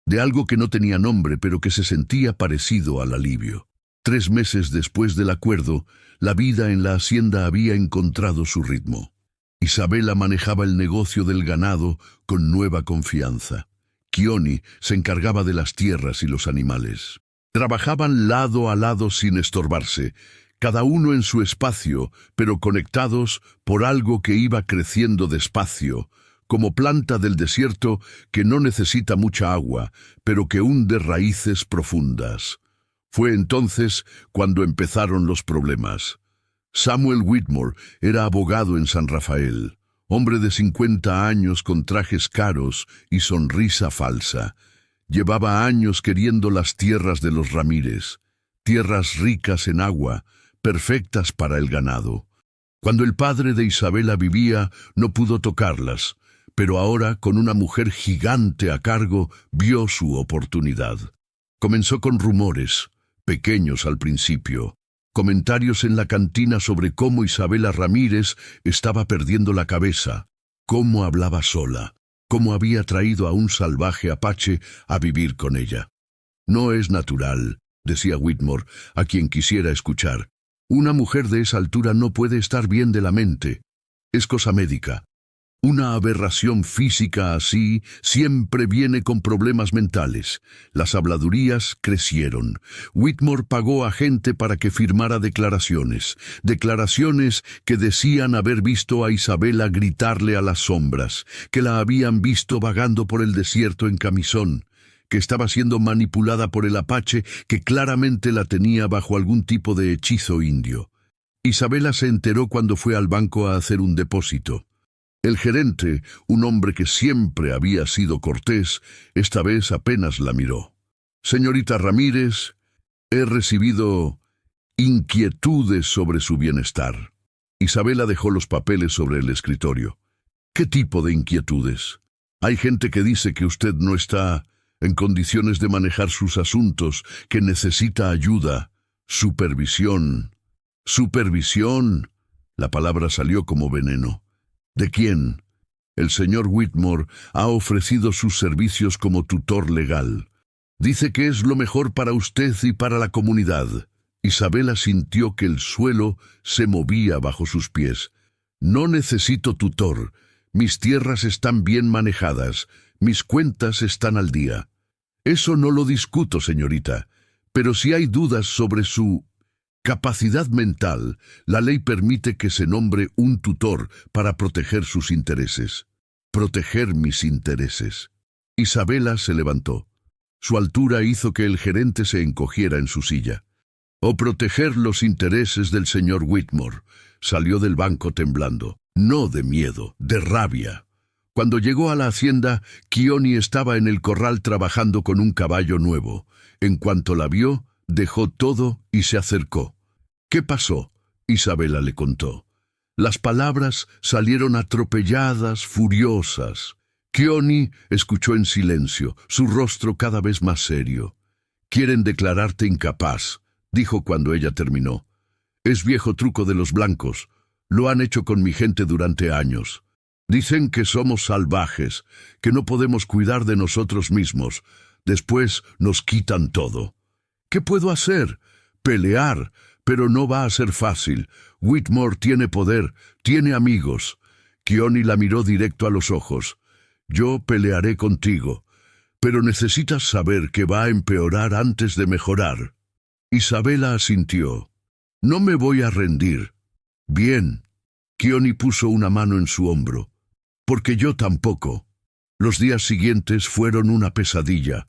de algo que no tenía nombre, pero que se sentía parecido al alivio. 3 meses después del acuerdo, la vida en la hacienda había encontrado su ritmo. Isabela manejaba el negocio del ganado con nueva confianza. Kioni se encargaba de las tierras y los animales. Trabajaban lado a lado sin estorbarse, cada uno en su espacio, pero conectados por algo que iba creciendo despacio, como planta del desierto que no necesita mucha agua, pero que hunde raíces profundas. Fue entonces cuando empezaron los problemas. Samuel Whitmore era abogado en San Rafael, hombre de 50 años con trajes caros y sonrisa falsa. Llevaba años queriendo las tierras de los Ramírez, tierras ricas en agua, perfectas para el ganado. Cuando el padre de Isabela vivía, no pudo tocarlas, pero ahora, con una mujer gigante a cargo, vio su oportunidad. Comenzó con rumores, pequeños al principio, comentarios en la cantina sobre cómo Isabela Ramírez estaba perdiendo la cabeza, cómo hablaba sola, cómo había traído a un salvaje apache a vivir con ella. «No es natural», decía Whitmore, a quien quisiera escuchar. «Una mujer de esa altura no puede estar bien de la mente. Es cosa médica». Una aberración física así siempre viene con problemas mentales. Las habladurías crecieron. Whitmore pagó a gente para que firmara declaraciones que decían haber visto a Isabela gritarle a las sombras, que la habían visto vagando por el desierto en camisón, que estaba siendo manipulada por el apache, que claramente la tenía bajo algún tipo de hechizo indio. Isabela se enteró cuando fue al banco a hacer un depósito. El gerente, un hombre que siempre había sido cortés, esta vez apenas la miró. «Señorita Ramírez, he recibido inquietudes sobre su bienestar». Isabela dejó los papeles sobre el escritorio. «¿Qué tipo de inquietudes? Hay gente que dice que usted no está en condiciones de manejar sus asuntos, que necesita ayuda, supervisión». «¿Supervisión?». La palabra salió como veneno. ¿De quién? El señor Whitmore ha ofrecido sus servicios como tutor legal. Dice que es lo mejor para usted y para la comunidad. Isabela sintió que el suelo se movía bajo sus pies. «No necesito tutor. Mis tierras están bien manejadas. Mis cuentas están al día». «Eso no lo discuto, señorita. Pero si hay dudas sobre su capacidad mental, la ley permite que se nombre un tutor para proteger sus intereses». «Proteger mis intereses». Isabela se levantó. Su altura hizo que el gerente se encogiera en su silla. «O proteger los intereses del señor Whitmore». Salió del banco temblando. No de miedo, de rabia. Cuando llegó a la hacienda, Keone estaba en el corral trabajando con un caballo nuevo. En cuanto la vio, dejó todo y se acercó. «¿Qué pasó?», Isabela le contó. Las palabras salieron atropelladas, furiosas. Keone escuchó en silencio, su rostro cada vez más serio. «Quieren declararte incapaz», dijo cuando ella terminó. «Es viejo truco de los blancos. Lo han hecho con mi gente durante años. Dicen que somos salvajes, que no podemos cuidar de nosotros mismos. Después nos quitan todo. ¿Qué puedo hacer? Pelear, pero no va a ser fácil. Whitmore tiene poder, tiene amigos». Keone la miró directo a los ojos. «Yo pelearé contigo, pero necesitas saber que va a empeorar antes de mejorar». Isabela asintió. «No me voy a rendir». «Bien». Keone puso una mano en su hombro. «Porque yo tampoco». Los días siguientes fueron una pesadilla.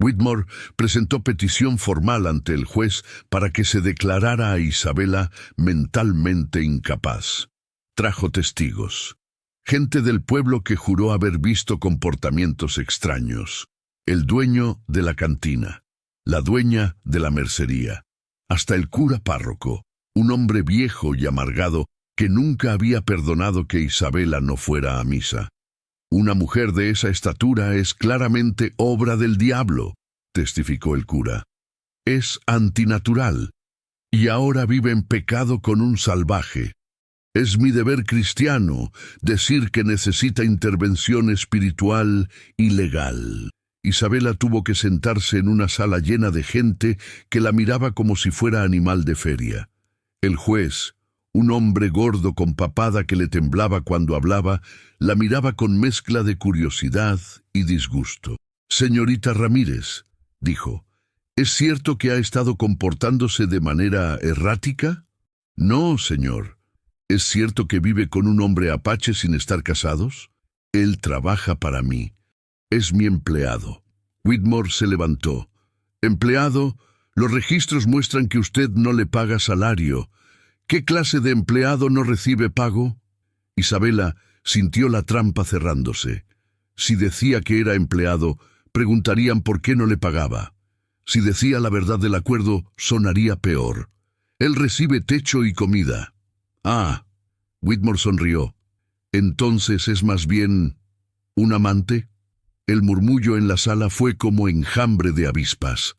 Whitmore presentó petición formal ante el juez para que se declarara a Isabela mentalmente incapaz. Trajo testigos. Gente del pueblo que juró haber visto comportamientos extraños. El dueño de la cantina. La dueña de la mercería. Hasta el cura párroco, un hombre viejo y amargado que nunca había perdonado que Isabela no fuera a misa. «Una mujer de esa estatura es claramente obra del diablo», testificó el cura. «Es antinatural, y ahora vive en pecado con un salvaje. Es mi deber cristiano decir que necesita intervención espiritual y legal». Isabela tuvo que sentarse en una sala llena de gente que la miraba como si fuera animal de feria. El juez, un hombre gordo con papada que le temblaba cuando hablaba, la miraba con mezcla de curiosidad y disgusto. «Señorita Ramírez», dijo, «¿es cierto que ha estado comportándose de manera errática?» «No, señor». «¿Es cierto que vive con un hombre apache sin estar casados?» «Él trabaja para mí. Es mi empleado». Whitmore se levantó. «Empleado, los registros muestran que usted no le paga salario. ¿Qué clase de empleado no recibe pago?» Isabela sintió la trampa cerrándose. Si decía que era empleado, preguntarían por qué no le pagaba. Si decía la verdad del acuerdo, sonaría peor. «Él recibe techo y comida». «Ah», Whitmore sonrió. «¿Entonces es más bien un amante?» El murmullo en la sala fue como enjambre de avispas.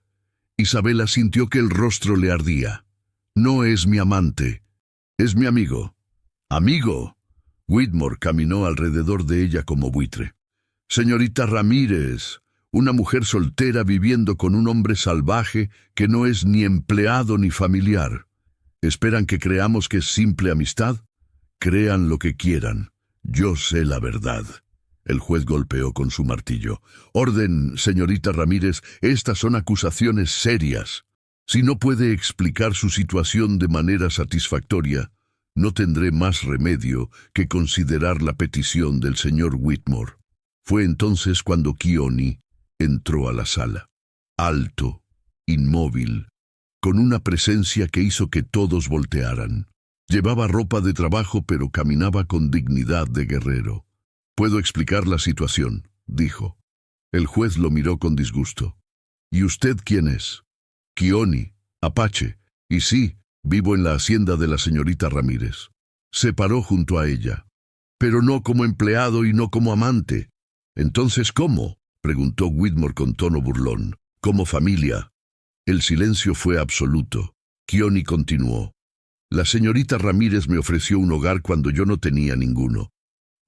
Isabela sintió que el rostro le ardía. «No es mi amante, es mi amigo». «¿Amigo?» Whitmore caminó alrededor de ella como buitre. «Señorita Ramírez, una mujer soltera viviendo con un hombre salvaje que no es ni empleado ni familiar. ¿Esperan que creamos que es simple amistad? Crean lo que quieran. Yo sé la verdad. El juez golpeó con su martillo. Orden, señorita Ramírez, estas son acusaciones serias. Si no puede explicar su situación de manera satisfactoria, no tendré más remedio que considerar la petición del señor Whitmore. Fue entonces cuando Keone entró a la sala. Alto, inmóvil, con una presencia que hizo que todos voltearan. Llevaba ropa de trabajo, pero caminaba con dignidad de guerrero. «Puedo explicar la situación», dijo. El juez lo miró con disgusto. «¿Y usted quién es?» «Keone, Apache. Y sí, vivo en la hacienda de la señorita Ramírez». Se paró junto a ella. «Pero no como empleado y no como amante». «¿Entonces cómo?», preguntó Whitmore con tono burlón. «¿Como familia?». El silencio fue absoluto. Keone continuó. «La señorita Ramírez me ofreció un hogar cuando yo no tenía ninguno.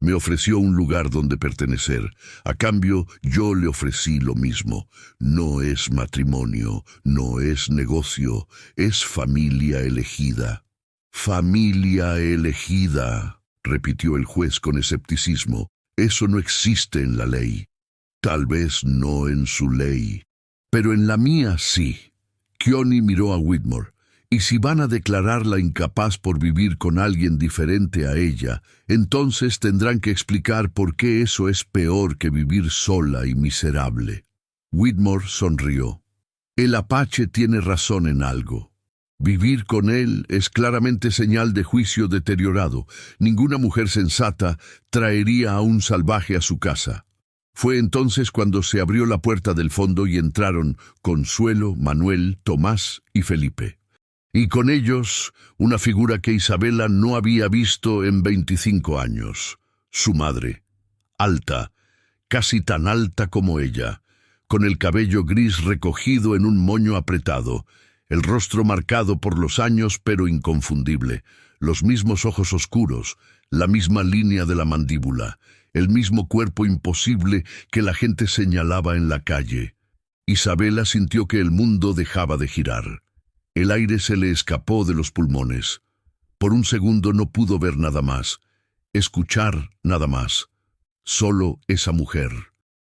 Me ofreció un lugar donde pertenecer. A cambio, yo le ofrecí lo mismo. No es matrimonio, no es negocio, es familia elegida». «Familia elegida», repitió el juez con escepticismo. «Eso no existe en la ley». «Tal vez no en su ley, pero en la mía sí». Keone miró a Whitmore. «Y si van a declararla incapaz por vivir con alguien diferente a ella, entonces tendrán que explicar por qué eso es peor que vivir sola y miserable». Whitmore sonrió. «El Apache tiene razón en algo. Vivir con él es claramente señal de juicio deteriorado. Ninguna mujer sensata traería a un salvaje a su casa». Fue entonces cuando se abrió la puerta del fondo y entraron Consuelo, Manuel, Tomás y Felipe. Y con ellos, una figura que Isabela no había visto en 25 años. Su madre, alta, casi tan alta como ella, con el cabello gris recogido en un moño apretado, el rostro marcado por los años pero inconfundible, los mismos ojos oscuros, la misma línea de la mandíbula, el mismo cuerpo imposible que la gente señalaba en la calle. Isabela sintió que el mundo dejaba de girar. El aire se le escapó de los pulmones. Por un segundo no pudo ver nada más, escuchar nada más. Solo esa mujer.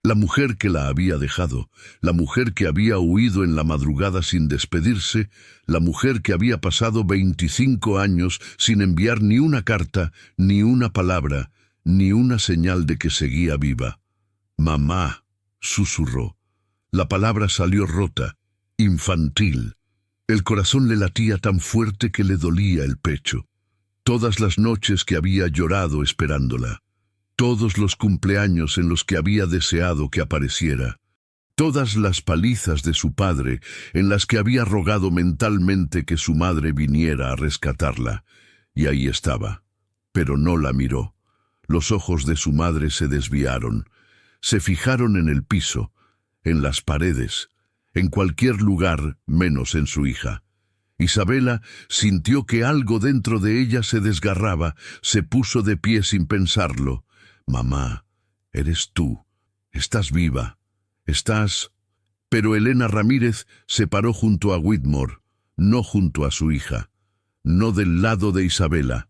La mujer que la había dejado, la mujer que había huido en la madrugada sin despedirse, la mujer que había pasado 25 años sin enviar ni una carta, ni una palabra, ni una señal de que seguía viva. «Mamá», susurró. La palabra salió rota, infantil. El corazón le latía tan fuerte que le dolía el pecho. Todas las noches que había llorado esperándola. Todos los cumpleaños en los que había deseado que apareciera. Todas las palizas de su padre en las que había rogado mentalmente que su madre viniera a rescatarla. Y ahí estaba. Pero no la miró. Los ojos de su madre se desviaron. Se fijaron en el piso, en las paredes, en cualquier lugar menos en su hija. Isabela sintió que algo dentro de ella se desgarraba, se puso de pie sin pensarlo. «Mamá, eres tú. Estás viva. Estás...» Pero Elena Ramírez se paró junto a Whitmore, no junto a su hija, no del lado de Isabela,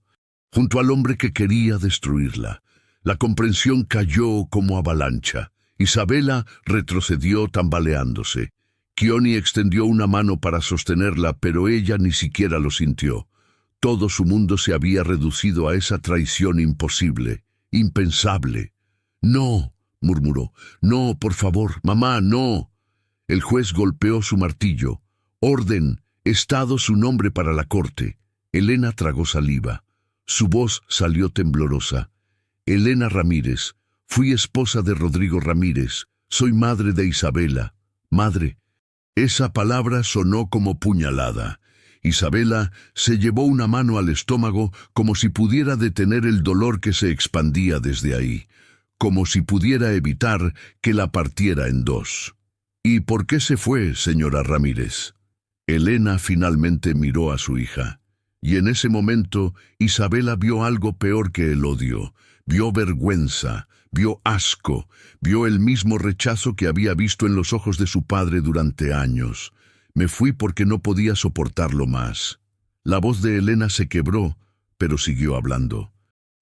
junto al hombre que quería destruirla. La comprensión cayó como avalancha. Isabela retrocedió tambaleándose. Keone extendió una mano para sostenerla, pero ella ni siquiera lo sintió. Todo su mundo se había reducido a esa traición imposible, impensable. «No», murmuró. «No, por favor, mamá, no». El juez golpeó su martillo. «Orden, estado su nombre para la corte». Elena tragó saliva. Su voz salió temblorosa. «Elena Ramírez, fui esposa de Rodrigo Ramírez. Soy madre de Isabela. Madre». Esa palabra sonó como puñalada. Isabela se llevó una mano al estómago como si pudiera detener el dolor que se expandía desde ahí, como si pudiera evitar que la partiera en dos. «¿Y por qué se fue, señora Ramírez?» Elena finalmente miró a su hija. Y en ese momento Isabela vio algo peor que el odio. Vio vergüenza, vio asco, vio el mismo rechazo que había visto en los ojos de su padre durante años. «Me fui porque no podía soportarlo más». La voz de Elena se quebró, pero siguió hablando.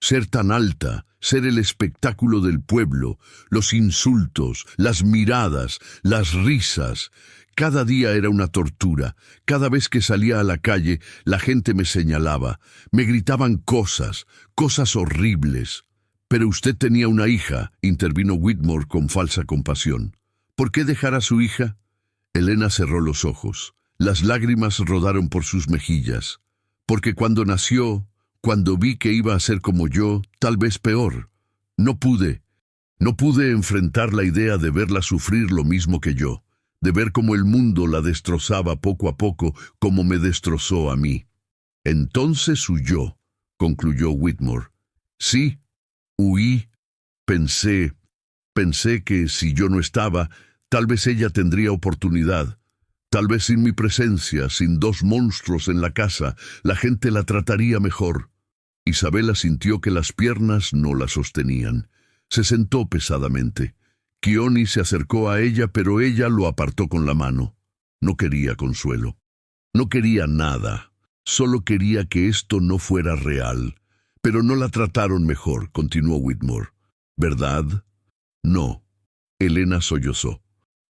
«Ser tan alta, ser el espectáculo del pueblo, los insultos, las miradas, las risas. Cada día era una tortura. Cada vez que salía a la calle, la gente me señalaba, me gritaban cosas horribles. Pero usted tenía una hija, intervino Whitmore con falsa compasión. ¿Por qué dejar a su hija? Elena cerró los ojos. Las lágrimas rodaron por sus mejillas. Porque cuando nació, cuando vi que iba a ser como yo, tal vez peor, no pude enfrentar la idea de verla sufrir lo mismo que yo, de ver cómo el mundo la destrozaba poco a poco, como me destrozó a mí. Entonces huyó, concluyó Whitmore. Sí, huí. Pensé que si yo no estaba, tal vez ella tendría oportunidad. Tal vez sin mi presencia, sin dos monstruos en la casa, la gente la trataría mejor. Isabela sintió que las piernas no la sostenían. Se sentó pesadamente. Keone se acercó a ella, pero ella lo apartó con la mano. No quería consuelo. No quería nada. Solo quería que esto no fuera real. Pero no la trataron mejor, continuó Whitmore. ¿Verdad? No. Elena sollozó.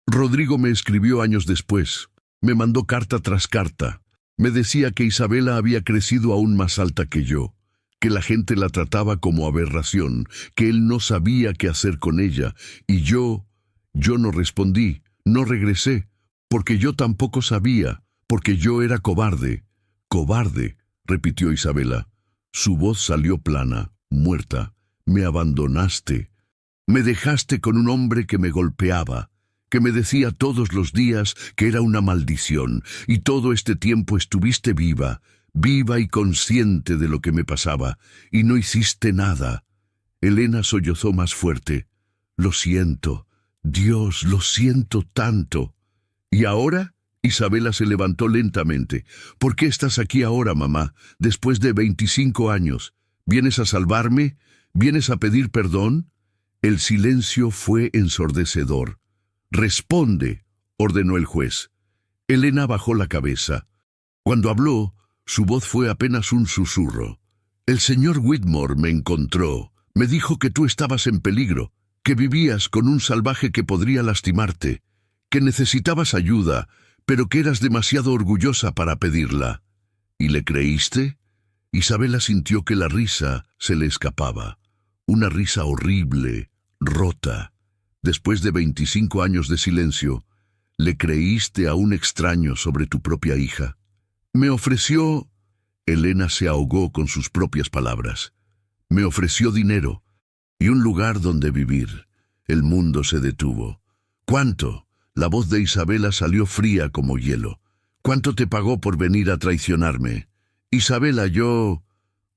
Rodrigo me escribió años después. Me mandó carta tras carta. Me decía que Isabela había crecido aún más alta que yo, que la gente la trataba como aberración, que él no sabía qué hacer con ella, y yo no respondí, no regresé, porque yo tampoco sabía, porque yo era cobarde. Cobarde, repitió Isabela. Su voz salió plana, muerta. Me abandonaste. Me dejaste con un hombre que me golpeaba, que me decía todos los días que era una maldición, y todo este tiempo estuviste viva y consciente de lo que me pasaba, y no hiciste nada. Elena sollozó más fuerte. Lo siento, Dios, lo siento tanto. ¿Y ahora? Isabela se levantó lentamente. ¿Por qué estás aquí ahora, mamá, después de 25 años? ¿Vienes a salvarme? ¿Vienes a pedir perdón? El silencio fue ensordecedor. «Responde», ordenó el juez. Elena bajó la cabeza. Cuando habló, su voz fue apenas un susurro. «El señor Whitmore me encontró. Me dijo que tú estabas en peligro, que vivías con un salvaje que podría lastimarte, que necesitabas ayuda, pero que eras demasiado orgullosa para pedirla. ¿Y le creíste?» Isabela sintió que la risa se le escapaba. Una risa horrible, rota. Después de 25 años de silencio, ¿le creíste a un extraño sobre tu propia hija? Me ofreció... Elena se ahogó con sus propias palabras. Me ofreció dinero y un lugar donde vivir. El mundo se detuvo. ¿Cuánto? La voz de Isabela salió fría como hielo. ¿Cuánto te pagó por venir a traicionarme? Isabela, yo...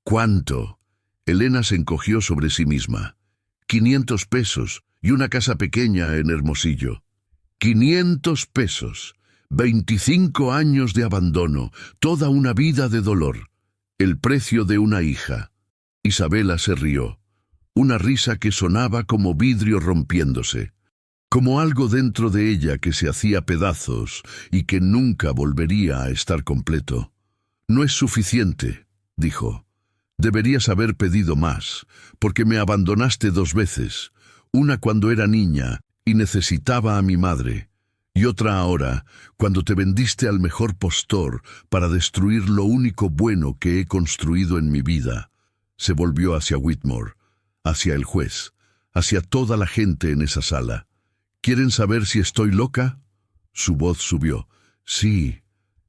¿Cuánto? Elena se encogió sobre sí misma. 500 pesos y una casa pequeña en Hermosillo. 500 pesos. 25 años de abandono, toda una vida de dolor. El precio de una hija. Isabela se rió. Una risa que sonaba como vidrio rompiéndose. Como algo dentro de ella que se hacía pedazos y que nunca volvería a estar completo. No es suficiente, dijo. Deberías haber pedido más, porque me abandonaste 2 veces. Una cuando era niña y necesitaba a mi madre, y otra ahora, cuando te vendiste al mejor postor para destruir lo único bueno que he construido en mi vida. Se volvió hacia Whitmore, hacia el juez, hacia toda la gente en esa sala. ¿Quieren saber si estoy loca? Su voz subió. Sí,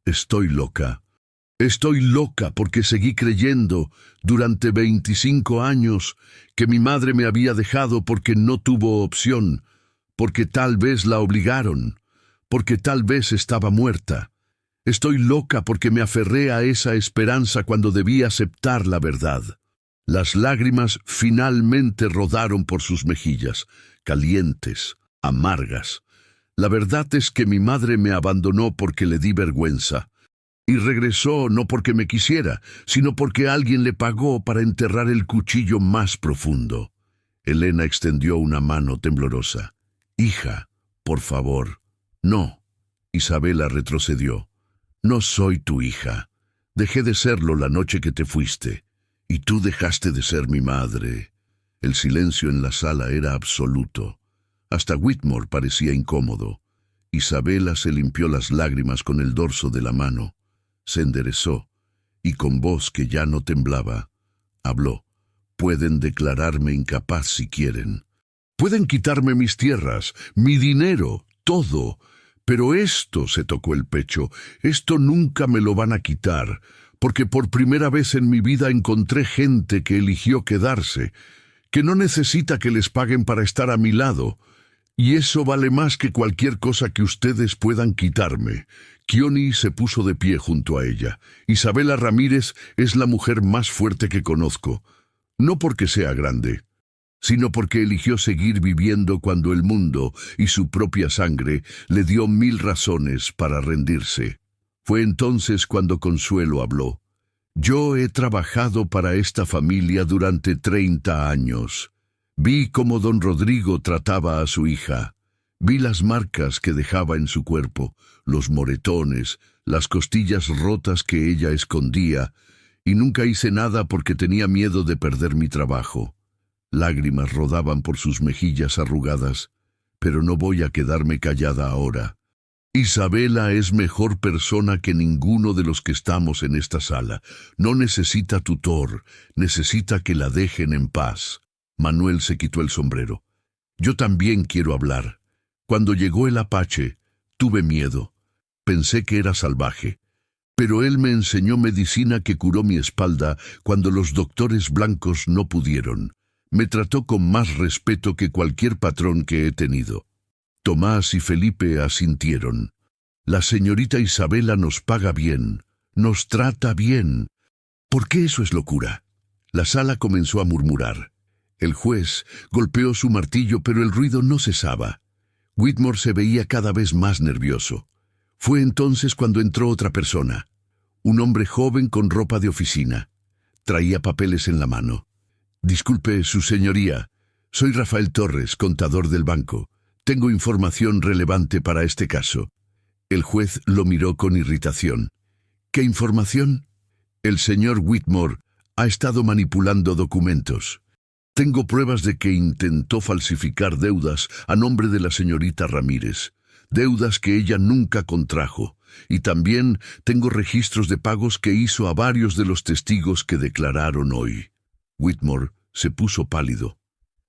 estoy loca. Estoy loca porque seguí creyendo durante 25 años que mi madre me había dejado porque no tuvo opción, porque tal vez la obligaron, porque tal vez estaba muerta. Estoy loca porque me aferré a esa esperanza cuando debí aceptar la verdad. Las lágrimas finalmente rodaron por sus mejillas, calientes, amargas. La verdad es que mi madre me abandonó porque le di vergüenza. Y regresó no porque me quisiera, sino porque alguien le pagó para enterrar el cuchillo más profundo. Elena extendió una mano temblorosa. Hija, por favor. No. Isabela retrocedió. No soy tu hija. Dejé de serlo la noche que te fuiste. Y tú dejaste de ser mi madre. El silencio en la sala era absoluto. Hasta Whitmore parecía incómodo. Isabela se limpió las lágrimas con el dorso de la mano, se enderezó y con voz que ya no temblaba, habló. «Pueden declararme incapaz si quieren. Pueden quitarme mis tierras, mi dinero, todo. Pero esto», se tocó el pecho, «esto nunca me lo van a quitar, porque por primera vez en mi vida encontré gente que eligió quedarse, que no necesita que les paguen para estar a mi lado. Y eso vale más que cualquier cosa que ustedes puedan quitarme». Keone se puso de pie junto a ella. «Isabela Ramírez es la mujer más fuerte que conozco. No porque sea grande, sino porque eligió seguir viviendo cuando el mundo y su propia sangre le dio 1000 razones para rendirse». Fue entonces cuando Consuelo habló. «Yo he trabajado para esta familia durante 30 años. Vi cómo don Rodrigo trataba a su hija. Vi las marcas que dejaba en su cuerpo, los moretones, las costillas rotas que ella escondía, y nunca hice nada porque tenía miedo de perder mi trabajo». Lágrimas rodaban por sus mejillas arrugadas, pero no voy a quedarme callada ahora. Isabela es mejor persona que ninguno de los que estamos en esta sala. No necesita tutor, necesita que la dejen en paz. Manuel se quitó el sombrero. «Yo también quiero hablar. Cuando llegó el Apache, tuve miedo. Pensé que era salvaje. Pero él me enseñó medicina que curó mi espalda cuando los doctores blancos no pudieron. Me trató con más respeto que cualquier patrón que he tenido». Tomás y Felipe asintieron. «La señorita Isabela nos paga bien, nos trata bien. ¿Por qué eso es locura?». La sala comenzó a murmurar. El juez golpeó su martillo, pero el ruido no cesaba. Whitmore se veía cada vez más nervioso. Fue entonces cuando entró otra persona. Un hombre joven con ropa de oficina. Traía papeles en la mano. «Disculpe, su señoría. Soy Rafael Torres, contador del banco. Tengo información relevante para este caso». El juez lo miró con irritación. «¿Qué información?». «El señor Whitmore ha estado manipulando documentos. Tengo pruebas de que intentó falsificar deudas a nombre de la señorita Ramírez, deudas que ella nunca contrajo, y también tengo registros de pagos que hizo a varios de los testigos que declararon hoy». Whitmore se puso pálido.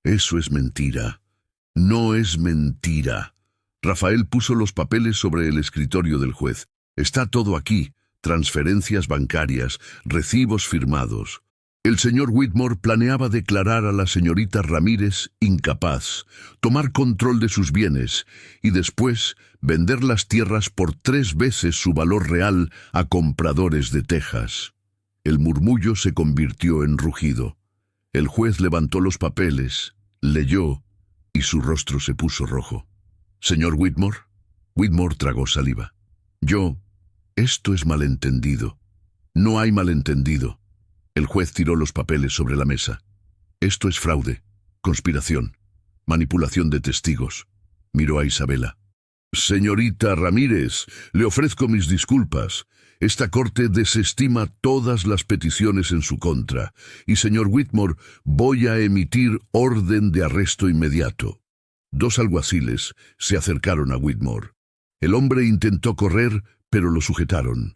«Eso es mentira. No es mentira». Rafael puso los papeles sobre el escritorio del juez. «Está todo aquí, transferencias bancarias, recibos firmados». El señor Whitmore planeaba declarar a la señorita Ramírez incapaz, tomar control de sus bienes y después vender las tierras por 3 veces su valor real a compradores de Texas. El murmullo se convirtió en rugido. El juez levantó los papeles, leyó y su rostro se puso rojo. «Señor Whitmore». Whitmore tragó saliva. «Esto es malentendido». «No hay malentendido». El juez tiró los papeles sobre la mesa. «Esto es fraude, conspiración, manipulación de testigos». Miró a Isabela. «Señorita Ramírez, le ofrezco mis disculpas. Esta corte desestima todas las peticiones en su contra. Y, señor Whitmore, voy a emitir orden de arresto inmediato». 2 alguaciles se acercaron a Whitmore. El hombre intentó correr, pero lo sujetaron.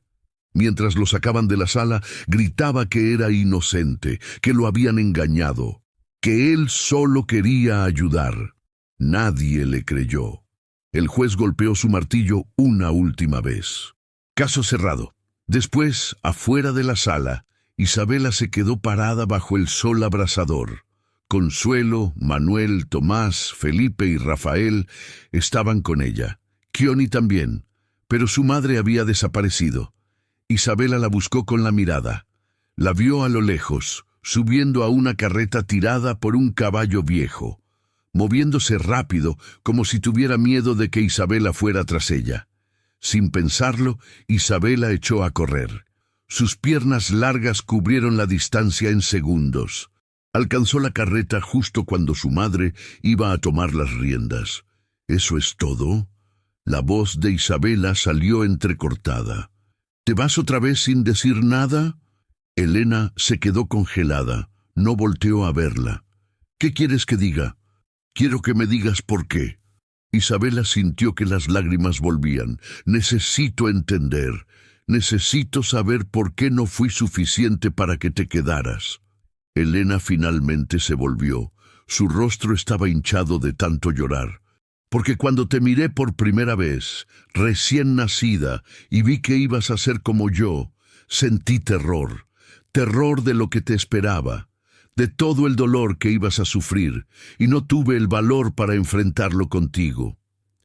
Mientras lo sacaban de la sala, gritaba que era inocente, que lo habían engañado, que él solo quería ayudar. Nadie le creyó. El juez golpeó su martillo una última vez. Caso cerrado. Después, afuera de la sala, Isabela se quedó parada bajo el sol abrasador. Consuelo, Manuel, Tomás, Felipe y Rafael estaban con ella. Keone también, pero su madre había desaparecido. Isabela la buscó con la mirada. La vio a lo lejos, subiendo a una carreta tirada por un caballo viejo, moviéndose rápido como si tuviera miedo de que Isabela fuera tras ella. Sin pensarlo, Isabela echó a correr. Sus piernas largas cubrieron la distancia en segundos. Alcanzó la carreta justo cuando su madre iba a tomar las riendas. «¿Eso es todo?». La voz de Isabela salió entrecortada. «¿Te vas otra vez sin decir nada?». Elena se quedó congelada, no volteó a verla. ¿Qué quieres que diga? Quiero que me digas por qué. Isabela sintió que las lágrimas volvían. Necesito entender. Necesito saber por qué no fui suficiente para que te quedaras. Elena finalmente se volvió. Su rostro estaba hinchado de tanto llorar. Porque cuando te miré por primera vez, recién nacida, y vi que ibas a ser como yo, sentí terror. Terror de lo que te esperaba, de todo el dolor que ibas a sufrir, y no tuve el valor para enfrentarlo contigo.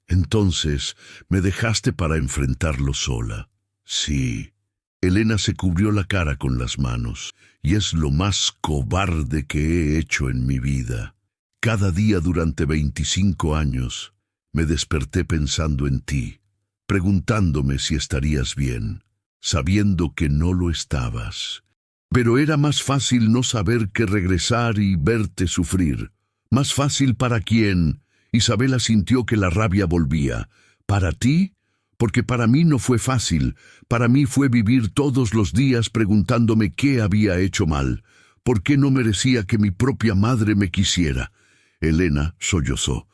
Entonces me dejaste para enfrentarlo sola. Sí. Elena se cubrió la cara con las manos, y es lo más cobarde que he hecho en mi vida. Cada día durante 25 años me desperté pensando en ti, preguntándome si estarías bien, sabiendo que no lo estabas. Pero era más fácil no saber que regresar y verte sufrir. Más fácil para quién. Isabela sintió que la rabia volvía. ¿Para ti? Porque para mí no fue fácil. Para mí fue vivir todos los días preguntándome qué había hecho mal. ¿Por qué no merecía que mi propia madre me quisiera? Elena sollozó.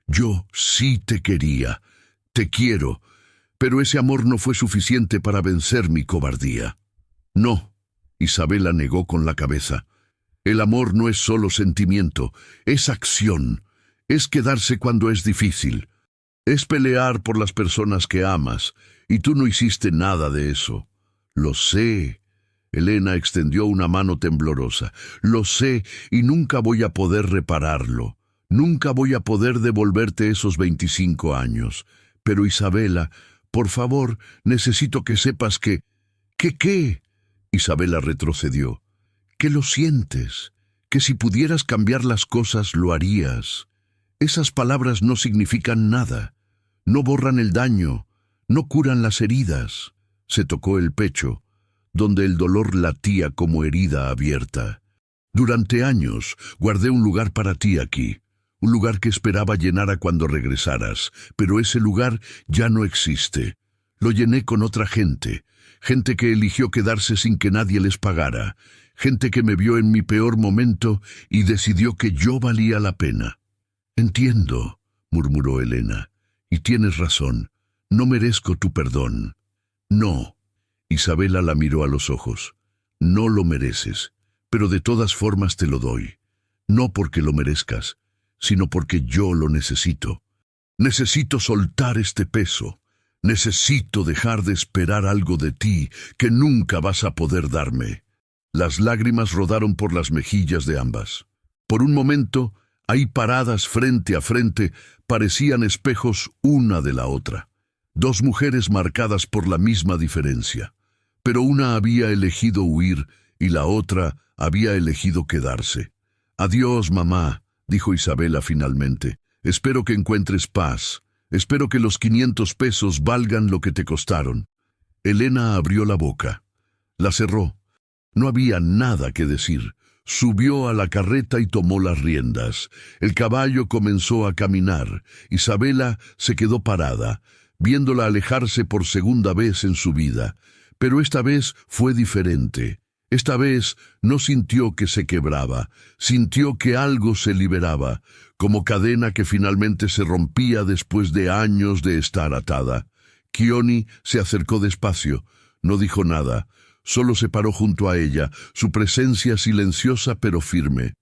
Yo sí te quería. Te quiero. Pero ese amor no fue suficiente para vencer mi cobardía. No. Isabela negó con la cabeza. El amor no es solo sentimiento, es acción. Es quedarse cuando es difícil. Es pelear por las personas que amas, y tú no hiciste nada de eso. Lo sé. Elena extendió una mano temblorosa. Lo sé, y nunca voy a poder repararlo. Nunca voy a poder devolverte esos 25 años. Pero Isabela, por favor, necesito que sepas que... ¿Qué? Isabela retrocedió. ¿Que lo sientes? Que si pudieras cambiar las cosas, lo harías. Esas palabras no significan nada. No borran el daño. No curan las heridas. Se tocó el pecho, donde el dolor latía como herida abierta. Durante años guardé un lugar para ti aquí. Un lugar que esperaba llenara cuando regresaras. Pero ese lugar ya no existe. Lo llené con otra gente. Gente que eligió quedarse sin que nadie les pagara. Gente que me vio en mi peor momento y decidió que yo valía la pena. Entiendo, murmuró Elena, y tienes razón. No merezco tu perdón. No. Isabela la miró a los ojos. No lo mereces, pero de todas formas te lo doy. No porque lo merezcas, sino porque yo lo necesito. Necesito soltar este peso. Necesito dejar de esperar algo de ti que nunca vas a poder darme. Las lágrimas rodaron por las mejillas de ambas. Por un momento, ahí paradas frente a frente, parecían espejos una de la otra. Dos mujeres marcadas por la misma diferencia. Pero una había elegido huir y la otra había elegido quedarse. Adiós, mamá, dijo Isabela finalmente. Espero que encuentres paz. Espero que los 500 pesos valgan lo que te costaron. Elena abrió la boca. La cerró. No había nada que decir. Subió a la carreta y tomó las riendas. El caballo comenzó a caminar. Isabela se quedó parada, viéndola alejarse por segunda vez en su vida. Pero esta vez fue diferente. Esta vez no sintió que se quebraba, sintió que algo se liberaba, como cadena que finalmente se rompía después de años de estar atada. Kioni se acercó despacio, no dijo nada, solo se paró junto a ella, su presencia silenciosa pero firme.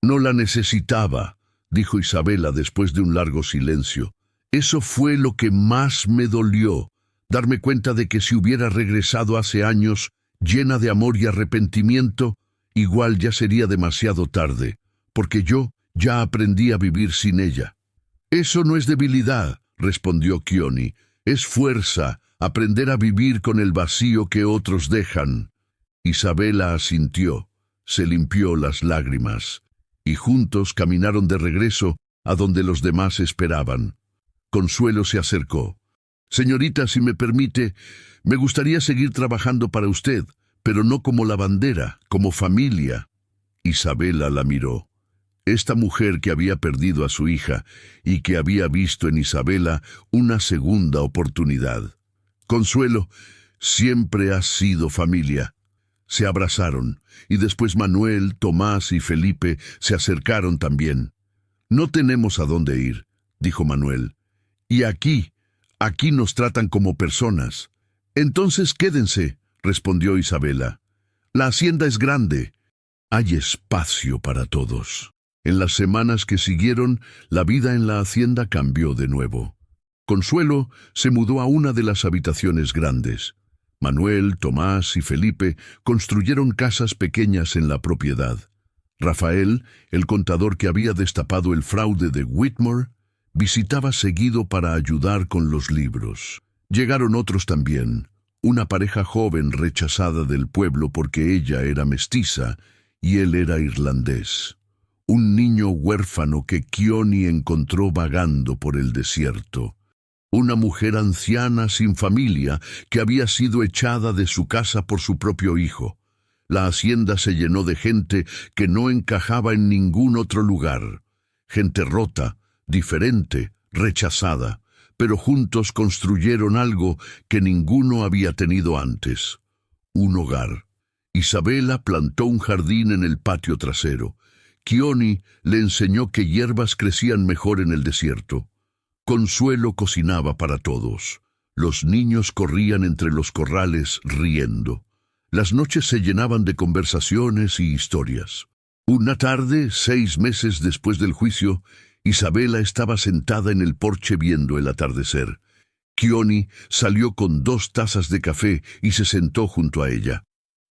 No la necesitaba, dijo Isabela después de un largo silencio. Eso fue lo que más me dolió, darme cuenta de que si hubiera regresado hace años, llena de amor y arrepentimiento, igual ya sería demasiado tarde, porque yo ya aprendí a vivir sin ella. Eso no es debilidad, respondió Kioni, es fuerza, aprender a vivir con el vacío que otros dejan. Isabela asintió, se limpió las lágrimas, y juntos caminaron de regreso a donde los demás esperaban. Consuelo se acercó. Señorita, si me permite, me gustaría seguir trabajando para usted, pero no como lavandera, como familia. Isabela la miró. Esta mujer que había perdido a su hija y que había visto en Isabela una segunda oportunidad. Consuelo, siempre has sido familia. Se abrazaron, y después Manuel, Tomás y Felipe se acercaron también. «No tenemos a dónde ir», dijo Manuel. «Y aquí nos tratan como personas». «Entonces quédense», respondió Isabela. «La hacienda es grande. Hay espacio para todos». En las semanas que siguieron, la vida en la hacienda cambió de nuevo. Consuelo se mudó a una de las habitaciones grandes. Manuel, Tomás y Felipe construyeron casas pequeñas en la propiedad. Rafael, el contador que había destapado el fraude de Whitmore, visitaba seguido para ayudar con los libros. Llegaron otros también, una pareja joven rechazada del pueblo porque ella era mestiza y él era irlandés. Un niño huérfano que Keone encontró vagando por el desierto. Una mujer anciana sin familia que había sido echada de su casa por su propio hijo. La hacienda se llenó de gente que no encajaba en ningún otro lugar. Gente rota, diferente, rechazada, pero juntos construyeron algo que ninguno había tenido antes. Un hogar. Isabela plantó un jardín en el patio trasero. Keone le enseñó que hierbas crecían mejor en el desierto. Consuelo cocinaba para todos. Los niños corrían entre los corrales riendo. Las noches se llenaban de conversaciones y historias. Una tarde, 6 meses después del juicio, Isabela estaba sentada en el porche viendo el atardecer. Keone salió con 2 tazas de café y se sentó junto a ella.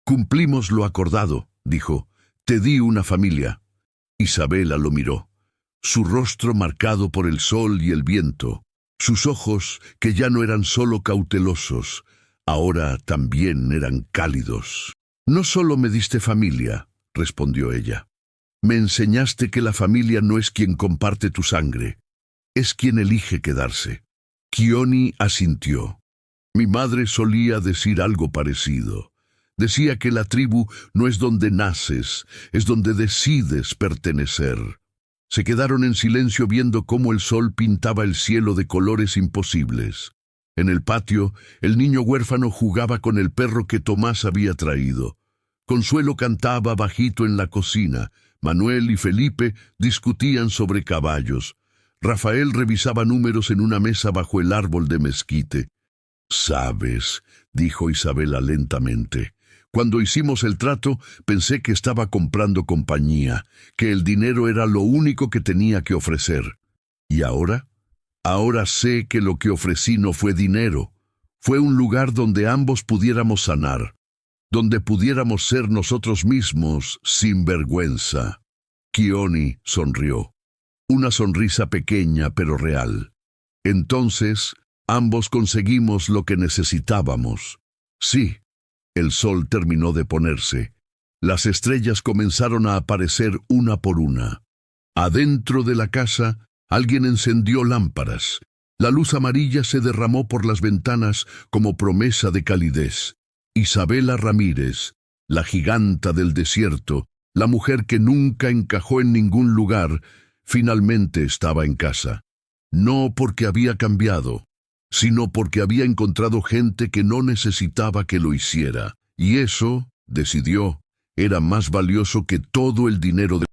«Cumplimos lo acordado», dijo. «Te di una familia». Isabela lo miró. Su rostro marcado por el sol y el viento, sus ojos, que ya no eran solo cautelosos, ahora también eran cálidos. «No solo me diste familia», respondió ella. «Me enseñaste que la familia no es quien comparte tu sangre, es quien elige quedarse». Keone asintió. «Mi madre solía decir algo parecido. Decía que la tribu no es donde naces, es donde decides pertenecer». Se quedaron en silencio viendo cómo el sol pintaba el cielo de colores imposibles. En el patio, el niño huérfano jugaba con el perro que Tomás había traído. Consuelo cantaba bajito en la cocina. Manuel y Felipe discutían sobre caballos. Rafael revisaba números en una mesa bajo el árbol de mezquite. «¿Sabes?», dijo Isabela lentamente. «Cuando hicimos el trato, pensé que estaba comprando compañía, que el dinero era lo único que tenía que ofrecer. ¿Y ahora? Ahora sé que lo que ofrecí no fue dinero. Fue un lugar donde ambos pudiéramos sanar, donde pudiéramos ser nosotros mismos sin vergüenza». Keone sonrió. Una sonrisa pequeña pero real. «Entonces, ambos conseguimos lo que necesitábamos». «Sí». El sol terminó de ponerse. Las estrellas comenzaron a aparecer una por una. Adentro de la casa, alguien encendió lámparas. La luz amarilla se derramó por las ventanas como promesa de calidez. Isabela Ramírez, la giganta del desierto, la mujer que nunca encajó en ningún lugar, finalmente estaba en casa. No porque había cambiado, sino porque había encontrado gente que no necesitaba que lo hiciera. Y eso, decidió, era más valioso que todo el dinero de